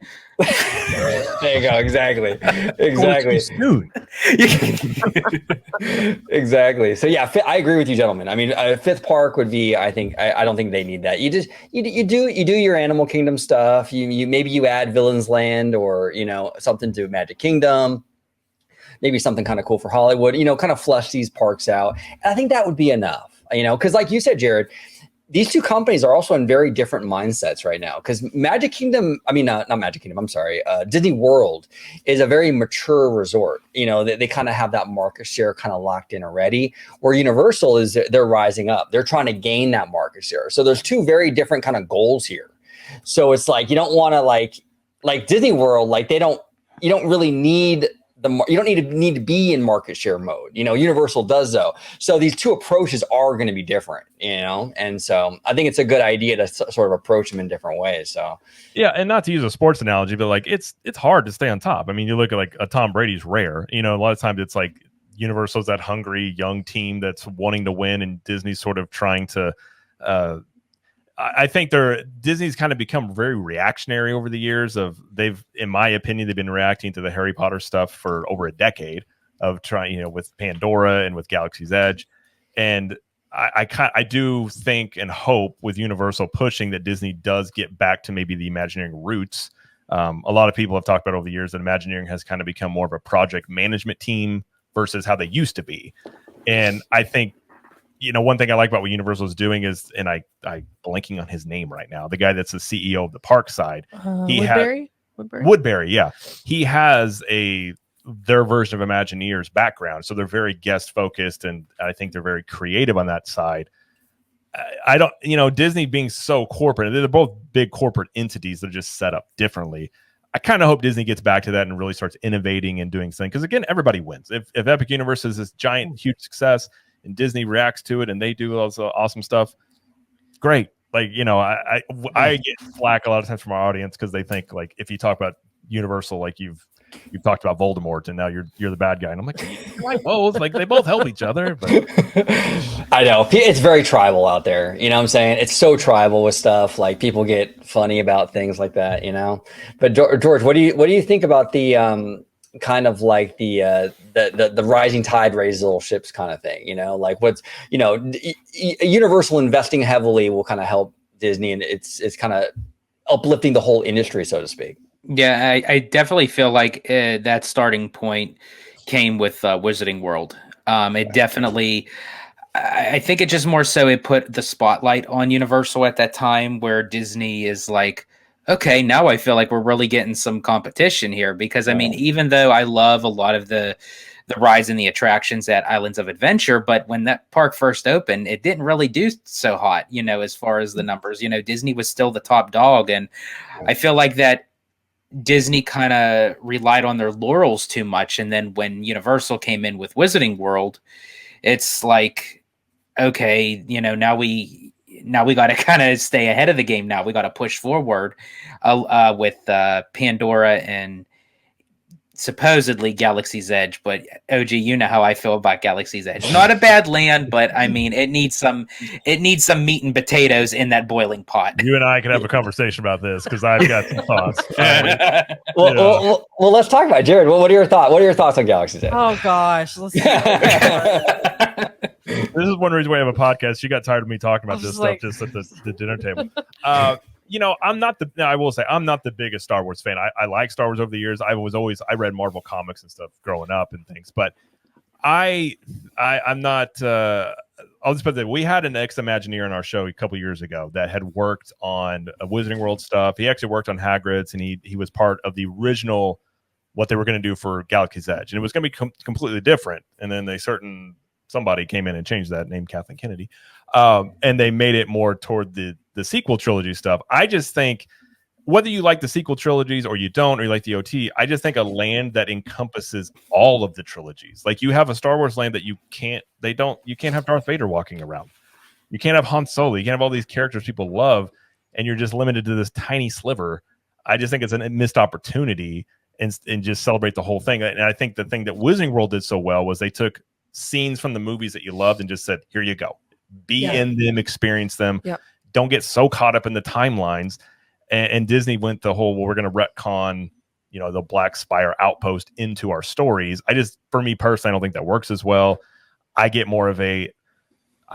There you go. Exactly. Exactly. So yeah, I agree with you, gentlemen. I mean, a 5th park would be, I don't think they need that. You do your Animal Kingdom stuff. Maybe you add Villains Land or, something to Magic Kingdom, maybe something kind of cool for Hollywood, kind of flush these parks out. And I think that would be enough, because like you said, Jared, these 2 companies are also in very different mindsets right now because Magic Kingdom, not Magic Kingdom, I'm sorry, Disney World is a very mature resort. They kind of have that market share kind of locked in already, where Universal they're rising up. They're trying to gain that market share. So there's 2 very different kind of goals here. So it's like, you don't want to like Disney World, like you don't really need you don't need to be in market share mode. Universal does though. So these 2 approaches are going to be different, and so I think it's a good idea to sort of approach them in different ways. So yeah, and not to use a sports analogy, but like it's hard to stay on top. I mean, you look at like a Tom Brady's rare. A lot of times it's like Universal's that hungry young team that's wanting to win, and Disney's sort of trying to. I think Disney's kind of become very reactionary over the years. In my opinion, they've been reacting to the Harry Potter stuff for over a decade of trying, with Pandora and with Galaxy's Edge. And I do think and hope with Universal pushing that Disney does get back to maybe the Imagineering roots. A lot of people have talked about over the years that Imagineering has kind of become more of a project management team versus how they used to be. And I think, one thing I like about what Universal is doing is, and I blanking on his name right now, the guy that's the CEO of the park side. Woodbury, yeah. He has their version of Imagineers background, so they're very guest focused, and I think they're very creative on that side. I don't, Disney being so corporate, they're both big corporate entities that are just set up differently. I kind of hope Disney gets back to that and really starts innovating and doing things, because again, everybody wins. If Epic Universe is this giant, huge success, and Disney reacts to it and they do all this awesome stuff, great. Like, I get flack a lot of times from our audience because they think like if you talk about Universal, like you've talked about Voldemort and now you're the bad guy, and I'm like, both, like they both help each other. But I know it's very tribal out there. You know what I'm saying? It's so tribal with stuff. Like people get funny about things like that. But George, what do you think about the kind of like the rising tide raises all ships kind of thing, like what's, Universal investing heavily will kind of help Disney, and it's kind of uplifting the whole industry, so to speak. Yeah, I definitely feel like that starting point came with Wizarding World. It definitely, I think it just more so it put the spotlight on Universal at that time, where Disney is like, okay, now I feel like we're really getting some competition here. Because I mean, even though I love a lot of the rides and the attractions at Islands of Adventure, but when that park first opened, it didn't really do so hot, as far as the numbers. Disney was still the top dog, and I feel like that Disney kind of relied on their laurels too much. And then when Universal came in with Wizarding World, it's like, okay, now we got to kind of stay ahead of the game. Now we got to push forward with Pandora and supposedly Galaxy's Edge. But OG, you know how I feel about Galaxy's Edge. Not a bad land, but I mean, it needs some meat and potatoes in that boiling pot. You and I can have a conversation about this, because I've got some thoughts. Well, let's talk about it. Jared. What are your thoughts? What are your thoughts on Galaxy's Edge? Oh gosh, let's see. This is one reason we have a podcast. You got tired of me talking about this stuff just at the dinner table. I will say I'm not the biggest Star Wars fan. I like Star Wars over the years. I read Marvel comics and stuff growing up and things, but I'm not. I'll just put that we had an ex-Imagineer in our show a couple years ago that had worked on Wizarding World stuff. He actually worked on Hagrid's, and he was part of the original what they were going to do for Galaxy's Edge, and it was going to be completely different. And then somebody came in and changed that, named Kathleen Kennedy, and they made it more toward the sequel trilogy stuff. I just think, whether you like the sequel trilogies or you don't, or you like the OT, I just think a land that encompasses all of the trilogies. Like, you have a Star Wars land that you can't have Darth Vader walking around. You can't have Han Solo. You can't have all these characters people love, and you're just limited to this tiny sliver. I just think it's a missed opportunity, and just celebrate the whole thing. And I think the thing that Wizarding World did so well was they took scenes from the movies that you loved and just said, here you go. Be in them, experience them. Yep. Don't get so caught up in the timelines. And Disney went the whole, we're going to retcon, the Black Spire outpost into our stories. For me personally, I don't think that works as well. I get more of I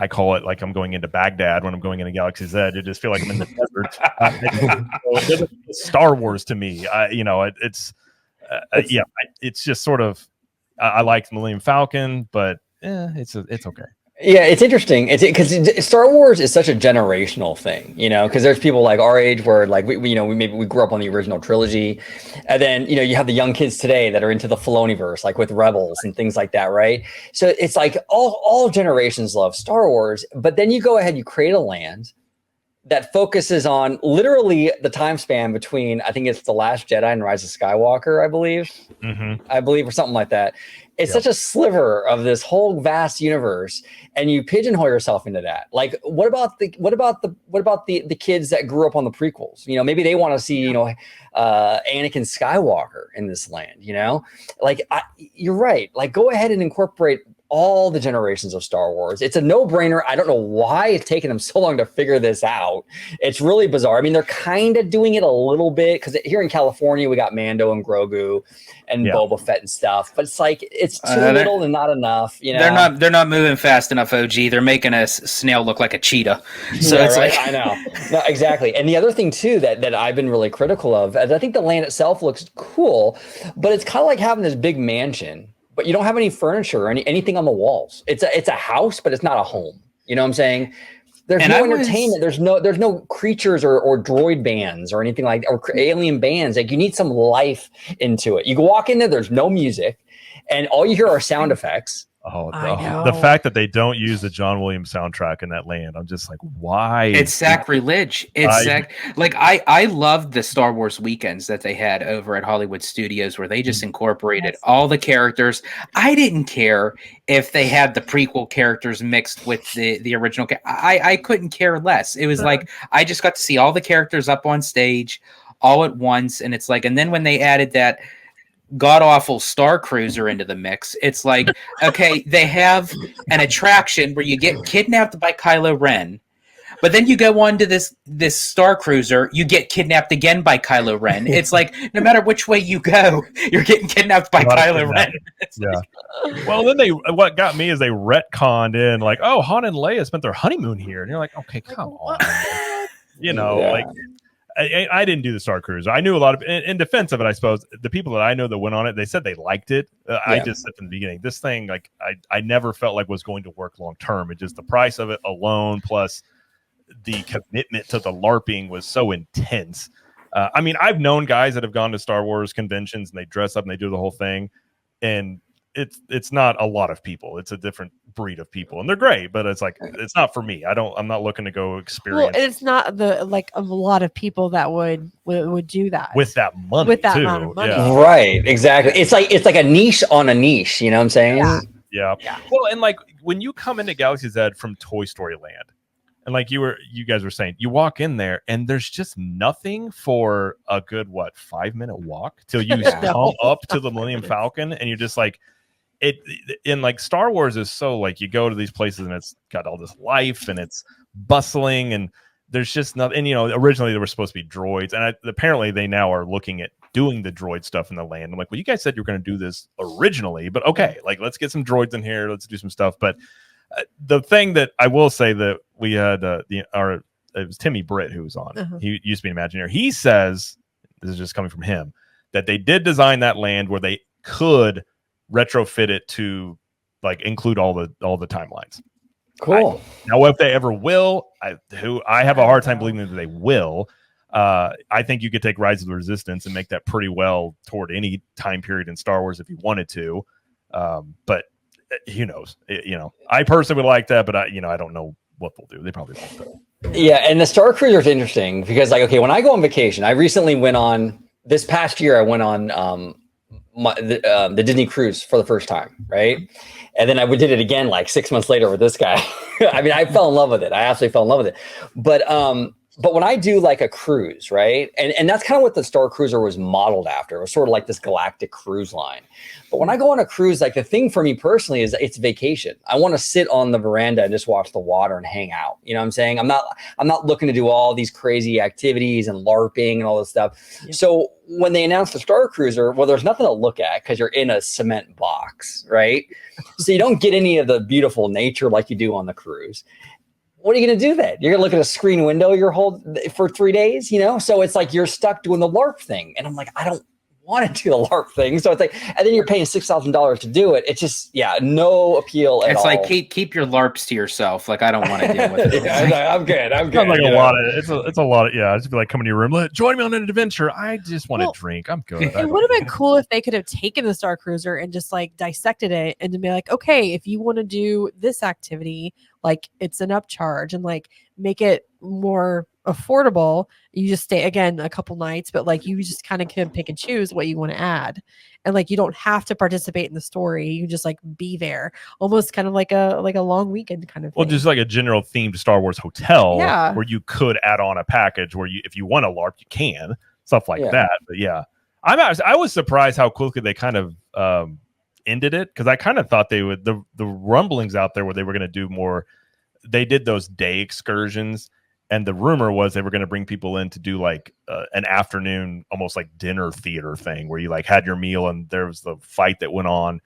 call it like I'm going into Baghdad when I'm going into Galaxy's Edge. I just feel like I'm in the desert. It doesn't feel Star Wars to me. It's just sort of, I like Millennium Falcon, but it's okay. Yeah, it's interesting. It's because Star Wars is such a generational thing, because there's people like our age where like we grew up on the original trilogy, and then you have the young kids today that are into the Filoniverse, like with Rebels and things like that, right? So it's like all generations love Star Wars, but then you go ahead, you create a land that focuses on literally the time span between, I think it's The Last Jedi and Rise of Skywalker, I believe, or something like that. It's such a sliver of this whole vast universe, and you pigeonhole yourself into that. Like, what about the kids that grew up on the prequels? Maybe they want to see, Anakin Skywalker in this land. You're right. Like, go ahead and incorporate all the generations of Star Wars. It's a no-brainer. I don't know why it's taken them so long to figure this out. It's really bizarre. I mean, they're kind of doing it a little bit, because here in California, we got Mando and Grogu and Boba Fett and stuff, but it's like, it's too little and not enough. They're not moving fast enough, OG. They're making a snail look like a cheetah. So it's right? I know. No, exactly. And the other thing too, that I've been really critical of, is I think the land itself looks cool, but it's kind of like having this big mansion, but you don't have any furniture or anything on the walls. It's a house, but it's not a home. You know what I'm saying? There's no entertainment. There's no creatures or droid bands or anything like that, or alien bands. Like, you need some life into it. You can walk in there, there's no music, and all you hear are sound effects. Oh, the fact that they don't use the John Williams soundtrack in that land, I'm just like, why? It's sacrilege. I loved the Star Wars weekends that they had over at Hollywood Studios, where they just incorporated all the characters. I didn't care if they had the prequel characters mixed with the original. I couldn't care less. It was like, I just got to see all the characters up on stage all at once. And it's like, and then when they added that god-awful Star Cruiser into the mix, it's like, okay, they have an attraction where you get kidnapped by Kylo Ren, But then you go on to this Star Cruiser, you get kidnapped again by Kylo Ren. It's like no matter which way you go, you're getting kidnapped by Kylo Ren. Yeah. Well, then what got me is they retconned in like, oh, Han and Leia spent their honeymoon here, and you're like, okay, come on, like. I didn't do the Star Cruiser. I knew a lot of, in defense of it, I suppose, the people that I know that went on it, they said they liked it. I just said from the beginning, this thing, like, I never felt like was going to work long term. It just, the price of it alone, plus the commitment to the LARPing was so intense. I mean, I've known guys that have gone to Star Wars conventions and they dress up and they do the whole thing. And it's not a lot of people. It's a different breed of people, and they're great, but it's like it's not for me. I'm not looking to go experience. Well, it's not a lot of people that would do that with that money. With that amount of money. Yeah. Right, exactly. It's like a niche on a niche. You know what I'm saying? Yeah. Well, and like when you come into Galaxy's Edge from Toy Story Land, and like you guys were saying, you walk in there and there's just nothing for a good 5-minute walk till you come up to the Millennium Falcon, and you're just like. It in like Star Wars is so like you go to these places and it's got all this life and it's bustling and there's just nothing. And originally there were supposed to be droids, and apparently they now are looking at doing the droid stuff in the land. I'm like, well, you guys said you were going to do this originally, but okay, like let's get some droids in here, let's do some stuff. But the thing that I will say that we had it was Timmy Britt who was on. He used to be an Imagineer. He says, this is just coming from him, that they did design that land where they could retrofit it to like include all the timelines. Cool. Now, if they ever will, I have a hard time believing that they will. I think you could take Rise of the Resistance and make that pretty well toward any time period in Star Wars if you wanted to. But who knows? I personally would like that, but I don't know what they'll do. They probably won't though. Yeah, and the Star Cruiser is interesting because, like, okay, when I go on vacation, I recently went on this past year. I went on the Disney cruise for the first time, right? And then I did it again like 6 months later with this guy. I mean, I fell in love with it. I absolutely fell in love with it. But when I do like a cruise, right? And that's kind of what the Star Cruiser was modeled after. It was sort of like this galactic cruise line. But when I go on a cruise, like the thing for me personally is it's vacation. I want to sit on the veranda and just watch the water and hang out. You know what I'm saying? I'm not looking to do all these crazy activities and LARPing and all this stuff. Yep. So when they announced the Star Cruiser, well, there's nothing to look at because you're in a cement box, right? So you don't get any of the beautiful nature like you do on the cruise. What are you going to do then? You're going to look at a screen window for 3 days, So it's like you're stuck doing the LARP thing. And I'm like, I don't want to do the LARP thing. So it's like, and then you're paying $6,000 to do it. It's just, no appeal at all. It's like, keep your LARPs to yourself. Like, I don't want to deal with it. I'm good. It's like a lot of, it's a lot of, I'd just be like, come into your room, join me on an adventure. I just want to drink. I'm good. It would have been cool if they could have taken the Star Cruiser and just like dissected it and to be like, okay, if you want to do this activity, like it's an upcharge and like make it more affordable. You just stay again a couple nights, but like you just kind of can pick and choose what you want to add. And like you don't have to participate in the story. You just like be there. Almost kind of like a long weekend kind of thing. Well, just like a general themed Star Wars hotel where you could add on a package where if you want a LARP, you can. Stuff like that. But I was surprised how quickly they kind of ended it, because I kind of thought they would the rumblings out there where they were going to do more. They did those day excursions, and the rumor was they were going to bring people in to do like an afternoon, almost like dinner theater thing where you like had your meal and there was the fight that went on.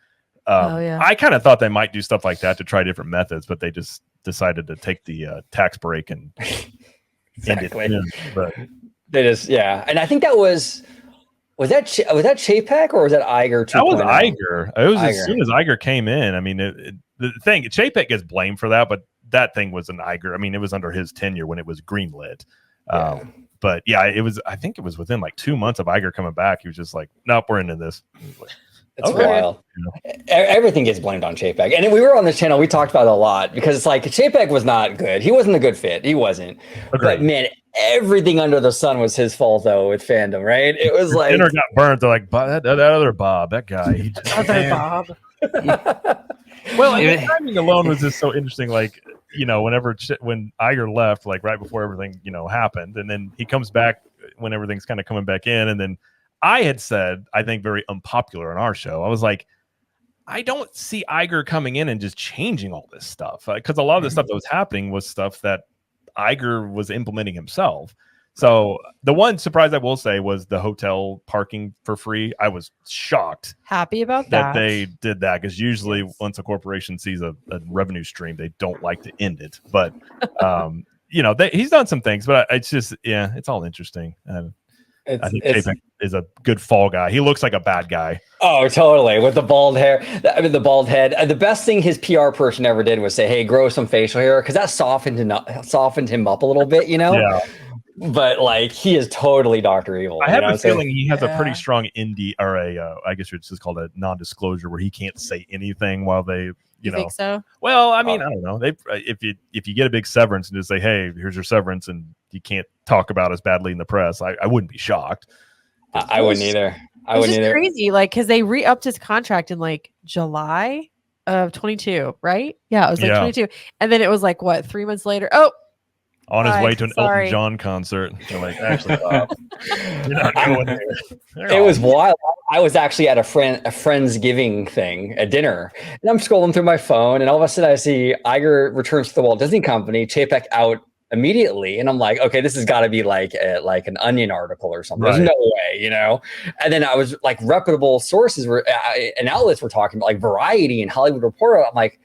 I kind of thought they might do stuff like that to try different methods, but they just decided to take the tax break and end it. But they just and I think that was that Chapek or was that Iger 2.0? That was Iger. It was as soon as Iger came in. I mean, the thing, Chapek gets blamed for that, but that thing was an Iger. I mean, it was under his tenure when it was greenlit. But it was. I think it was within like 2 months of Iger coming back. He was just like, "Nope, we're into this." It's wild. Everything gets blamed on Chapek. And we were on this channel. We talked about it a lot because it's like Chapek was not good. He wasn't a good fit. He wasn't. Agreed. But man, everything under the sun was his fault though with fandom, right? It was like dinner got burnt. They're like, that other Bob, that guy. Other Bob. Well, and the timing alone was just so interesting. Like, when Iger left, like right before everything, happened, and then he comes back when everything's kind of coming back in, and then I had said, I think very unpopular on our show, I was like, I don't see Iger coming in and just changing all this stuff, because a lot of the stuff that was happening was stuff that Iger was implementing himself. So the one surprise I will say was the hotel parking for free. I was shocked. Happy about that that. they did that, because usually once a corporation sees a revenue stream, they don't like to end it. But he's done some things, but it's just it's all interesting. I think Chapek is a good fall guy. He looks like a bad guy. Oh, totally. With the bald hair, the bald head. The best thing his PR person ever did was say, "Hey, grow some facial hair," because that softened him up a little bit, Yeah. But like, he is totally Dr. Evil. I have a feeling he has a pretty strong I guess it's just called a non-disclosure, where he can't say anything while they, you think so? Well, I mean, I don't know. If you get a big severance and just say, "Hey, here's your severance," and you can't talk about us badly in the press, I wouldn't be shocked. I wouldn't either. It's crazy, like, because they re-upped his contract in like July of 22, right? Yeah, it was like 22, and then it was like what, 3 months later? Oh. On his way to an Elton John concert. They're like, actually, you're not going there. It was wild. I was actually at a Friendsgiving thing at dinner, and I'm scrolling through my phone, and all of a sudden I see Iger returns to the Walt Disney Company, Chapek out immediately, and I'm like, okay, this has got to be like an Onion article or something. Right. There's no way, And then I was like, reputable sources and outlets were talking about, like Variety and Hollywood Reporter. I'm like,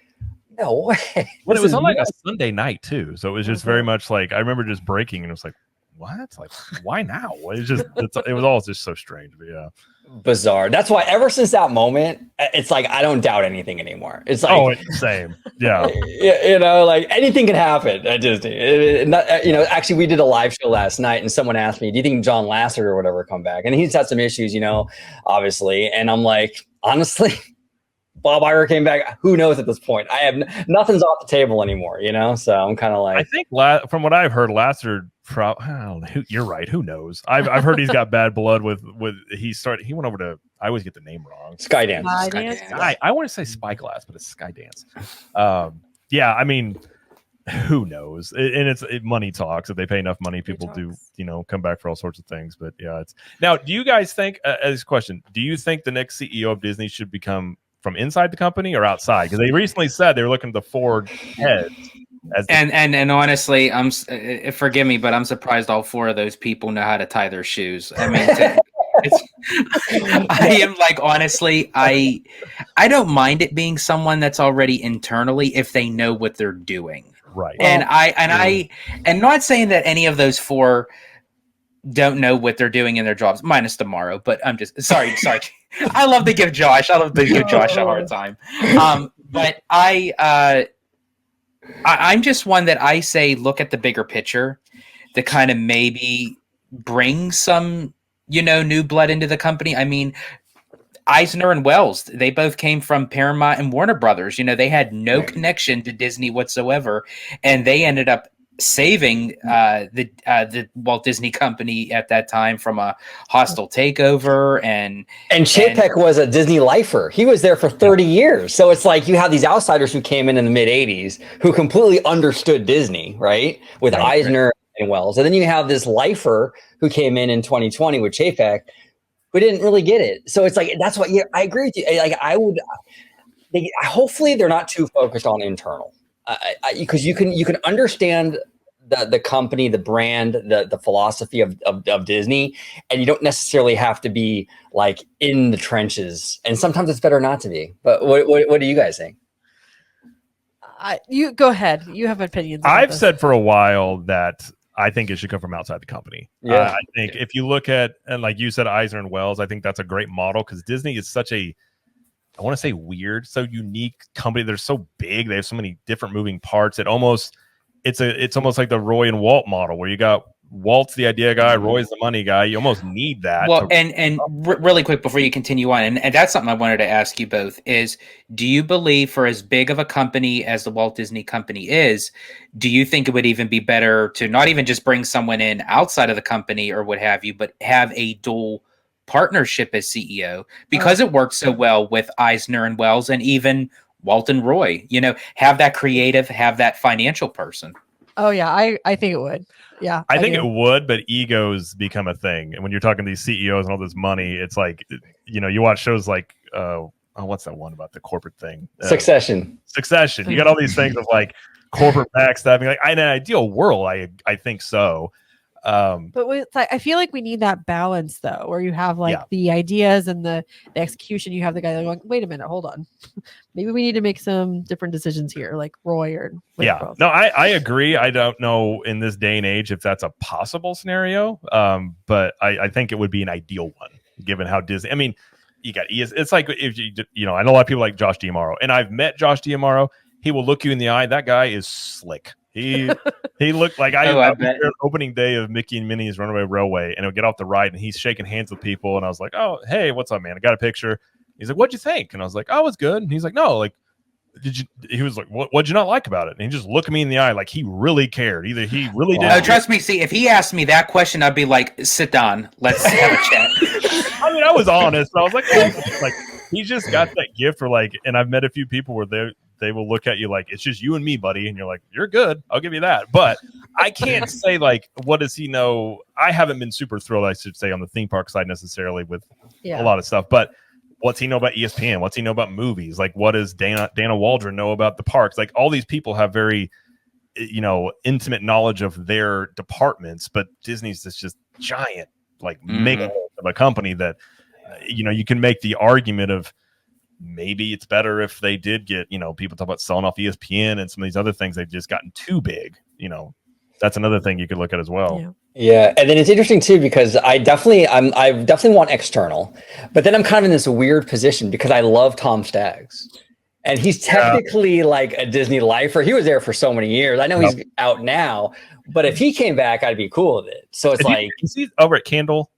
no way. Well, it was on like a Sunday night too, so it was just very much like, I remember just breaking, and it was like, what? Like, why now? It was all just so strange, but yeah, bizarre. That's why ever since that moment, it's like I don't doubt anything anymore. It's like, it's the same, yeah. Like anything can happen at Disney. Actually, we did a live show last night, and someone asked me, "Do you think John Lasseter or whatever come back?" And he's had some issues, obviously. And I'm like, honestly. Bob Iger came back. Who knows at this point? I have nothing's off the table anymore, So I'm kind of like. I think from what I've heard, Lasseter. I don't know. You're right. Who knows? I've heard he's got bad blood with. He went over to. I always get the name wrong. Skydance. I want to say Spyglass, but it's Skydance. Yeah. I mean, who knows? And money talks. If they pay enough money, people do. Come back for all sorts of things. But yeah, it's now. Do you guys think? As a question, do you think the next CEO of Disney should become from inside the company or outside? Because they recently said they were looking to forge heads. And honestly, forgive me, but I'm surprised all four of those people know how to tie their shoes. I mean, I am like, honestly, I don't mind it being someone that's already internally if they know what they're doing. Right. And I'm not saying that any of those four don't know what they're doing in their jobs, minus tomorrow. But I'm just sorry. I love to give Josh a hard time. But I'm just one that I say, look at the bigger picture to kind of maybe bring some, new blood into the company. I mean, Eisner and Wells, they both came from Paramount and Warner Brothers. They had no connection to Disney whatsoever, and they ended up saving the Walt Disney Company at that time from a hostile takeover. And Chapek was a Disney lifer. He was there for 30 years. So it's like you have these outsiders who came in the mid 80s who completely understood Disney, right? With Eisner and Wells. And then you have this lifer who came in 2020 with Chapek who didn't really get it. So it's like, that's what, I agree with you. Like hopefully they're not too focused on internal. Because you can understand the company, the brand, the philosophy of Disney, and you don't necessarily have to be like in the trenches. And sometimes it's better not to be. But what do you guys think? You go ahead. You have opinions. I've said for a while that I think it should come from outside the company. Yeah, I think if you look at, and like you said, Eisner and Wells, I think that's a great model because Disney is such a, I want to say weird, so unique company. They're so big. They have so many different moving parts. It's almost like the Roy and Walt model where you got Walt's the idea guy, Roy's the money guy. You almost need that. Well, really quick before you continue on, and that's something I wanted to ask you both is, do you believe for as big of a company as the Walt Disney Company is, do you think it would even be better to not even just bring someone in outside of the company or what have you, but have a dual partnership as CEO because it worked so well with Eisner and Wells and even Walt and Roy, have that creative, have that financial person. Oh yeah. I think it would. Yeah. I think it would, but egos become a thing. And when you're talking to these CEOs and all this money, it's like, you watch shows like, what's that one about the corporate thing? Succession. You got all these things of like corporate backstabbing. Like in an ideal world, I think so. But I feel like we need that balance though, where you have like the ideas and the execution. You have the guy going, wait a minute, hold on. Maybe we need to make some different decisions here, like Roy or no, I agree. I don't know in this day and age if that's a possible scenario, but I think it would be an ideal one given how Disney. I mean, you got it's like if you know, I know a lot of people like Josh D'Amaro, and I've met Josh D'Amaro. He will look you in the eye. That guy is slick. He looked like I was there opening day of Mickey and Minnie's Runaway Railway, and he'll get off the ride and he's shaking hands with people, and I was like, oh hey, what's up, man? I got a picture. He's like, what'd you think? And I was like, oh, it's good. And he's like, no, like, he was like, what'd you not like about it? And he just looked me in the eye like he really cared. Either he really did. No, trust me. See, if he asked me that question, I'd be like, sit down. Let's have a chat. I mean, I was honest. I was like, he's just got that gift for like, and I've met a few people where they will look at you like, it's just you and me, buddy. And you're like, you're good. I'll give you that. But I can't say like, what does he know? I haven't been super thrilled, I should say, on the theme park side necessarily with a lot of stuff. But what's he know about ESPN? What's he know about movies? Like, what does Dana Waldron know about the parks? Like, all these people have very, intimate knowledge of their departments. But Disney's this just giant, like, mega of a company that, you can make the argument of maybe it's better if they did get, people talk about selling off ESPN and some of these other things. They've just gotten too big. That's another thing you could look at as well. Yeah, and then it's interesting too because I definitely want external, but then I'm kind of in this weird position because I love Tom Staggs, and he's technically like a Disney lifer. He was there for so many years. I know he's out now, but if he came back, I'd be cool with it. So it's is he over at Candle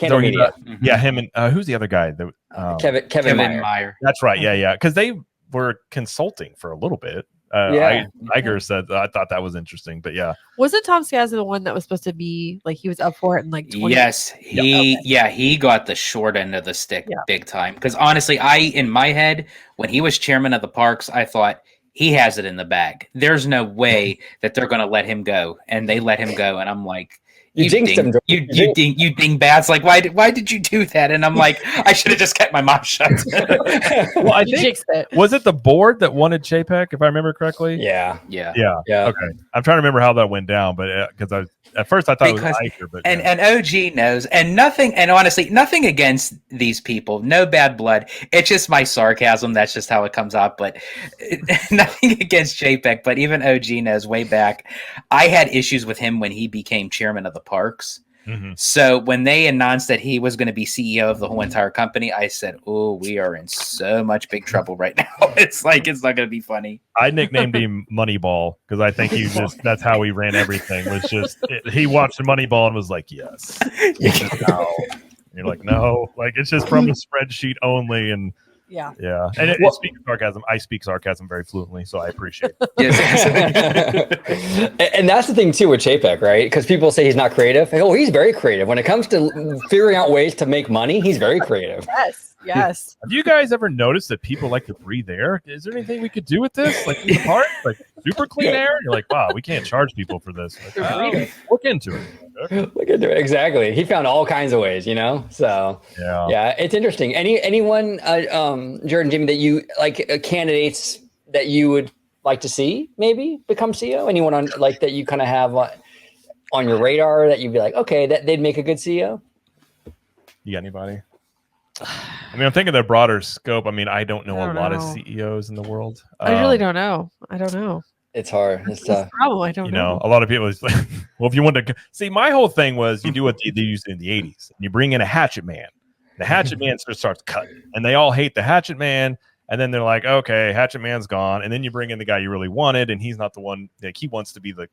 Media. Yeah, him and who's the other guy? Kevin Meyer. That's right. Yeah, because they were consulting for a little bit. Iger said I thought that was interesting, but wasn't Tom Staggs the one that was supposed to be like he was up for it in like 20 yes he got the short end of the stick big time because honestly in my head when he was chairman of the parks I thought he has it in the bag. There's no way that they're going to let him go, and they let him go, and I'm like, you dingbats! Like, why did you do that? And I'm like, I should have just kept my mouth shut. Well, I think was it the board that wanted Chapek, if I remember correctly? Yeah. Okay, I'm trying to remember how that went down, but because at first I thought it was Iker, but and OG knows, and honestly, nothing against these people, no bad blood. It's just my sarcasm. That's just how it comes out. But nothing against Chapek, but even OG knows way back. I had issues with him when he became chairman of the parks. So when they announced that he was going to be CEO of the whole entire company, I said, oh, we are in so much big trouble right now. It's like, it's not going to be funny. I nicknamed him Moneyball because I think that's how he ran everything. Was just he watched the Moneyball and was like, yes. No. You're like, no, like it's just from a spreadsheet only. And and speaking of sarcasm, I speak sarcasm very fluently, so I appreciate it. And that's the thing too with Chapek, right? Because people say he's not creative. Oh, he's very creative when it comes to figuring out ways to make money. He's very creative. Yes. Have you guys ever noticed that people like to breathe air? Is there anything we could do with this? Like in the park, like super clean air? You're like, wow, we can't charge people for this. Like, look into it. Look into it. Exactly. He found all kinds of ways, So it's interesting. Anyone, Jordan, Jimmy, that you like candidates that you would like to see maybe become CEO? Anyone on like that you kind of have on your radar that you'd be like, okay, that they'd make a good CEO? You got anybody? I mean, I'm thinking the broader scope. I mean, I don't know a lot of CEOs in the world. I really don't know. I don't know. It's hard. It's tough. Probably, I don't know. A lot of people is like, well, if you want to see, my whole thing was you do what they used in the 80s. And you bring in a hatchet man. The hatchet man starts cutting, and they all hate the hatchet man. And then they're like, okay, hatchet man's gone. And then you bring in the guy you really wanted, and he's not the one. Like he wants to be the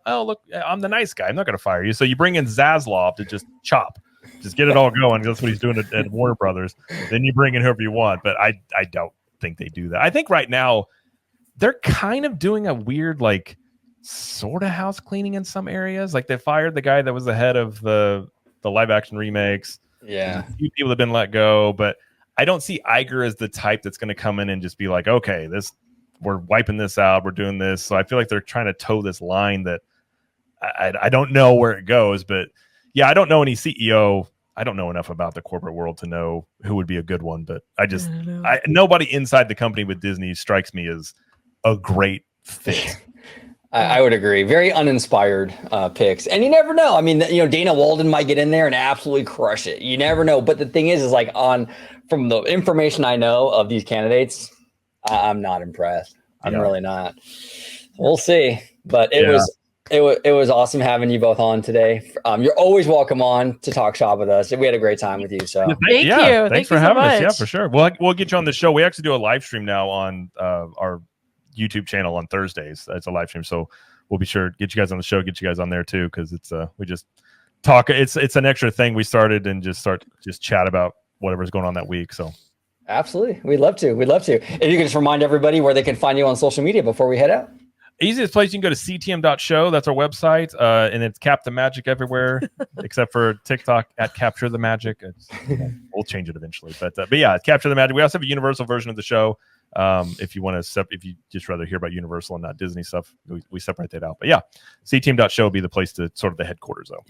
oh look, I'm the nice guy. I'm not going to fire you. So you bring in Zaslav to just chop. Just get it all going. That's what he's doing at Warner Brothers. Then you bring in whoever you want. But I don't think they do that. I think right now they're kind of doing a weird, like, sort of house cleaning in some areas. Like they fired the guy that was the head of the live action remakes. Yeah. A few people have been let go. But I don't see Iger as the type that's going to come in and just be like, okay, we're wiping this out. We're doing this. So I feel like they're trying to toe this line that I don't know where it goes. But yeah, I don't know any CEO. I don't know enough about the corporate world to know who would be a good one, but nobody inside the company with Disney strikes me as a great fit. I would agree. Very uninspired picks, and you never know. I mean, Dana Walden might get in there and absolutely crush it. You never know. But the thing is like from the information I know of these candidates, I'm not impressed. I'm really not. We'll see. But it was awesome having you both on today. You're always welcome on to talk shop with us. We had a great time with you. So thank you. Thanks for having us. Yeah, for sure. We'll get you on the show. We actually do a live stream now on our YouTube channel on Thursdays. It's a live stream, so we'll be sure to get you guys on the show, get you guys on there too, because it's we just talk. It's an extra thing we started and just chat about whatever's going on that week. So absolutely, we'd love to. If you could just remind everybody where they can find you on social media before we head out. Easiest place, you can go to ctm.show. That's our website, and it's Cap the Magic everywhere except for TikTok at Capture the Magic. We'll change it eventually, but yeah, Capture the Magic. We also have a Universal version of the show. If you want to if you just rather hear about Universal and not Disney stuff, we separate that out. But yeah, ctm.show will be the place to sort of the headquarters though.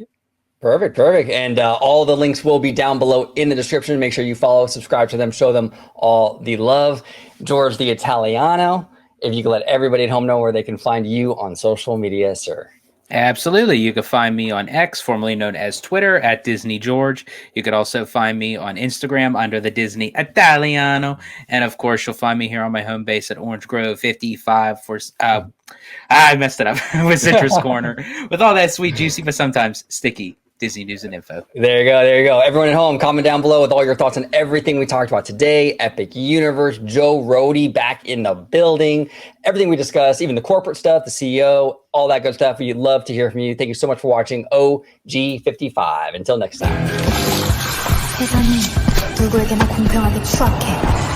Perfect. And all the links will be down below in the description. Make sure you follow, subscribe to them, show them all the love. George the Italiano, if you could let everybody at home know where they can find you on social media, sir. Absolutely. You can find me on X, formerly known as Twitter, at Disney George. You could also find me on Instagram under the Disney Italiano. And of course, you'll find me here on my home base at Orange Grove 55 for, I messed it up with Citrus Corner with all that sweet, juicy, but sometimes sticky Disney news and info. There you go. Everyone at home, comment down below with all your thoughts on everything we talked about today. Epic Universe, Joe Rohde back in the building, everything we discussed, even the corporate stuff, the CEO, all that good stuff. We'd love to hear from you. Thank you so much for watching OG55. Until next time. 세상이 누구에게나 공평하게 추악해.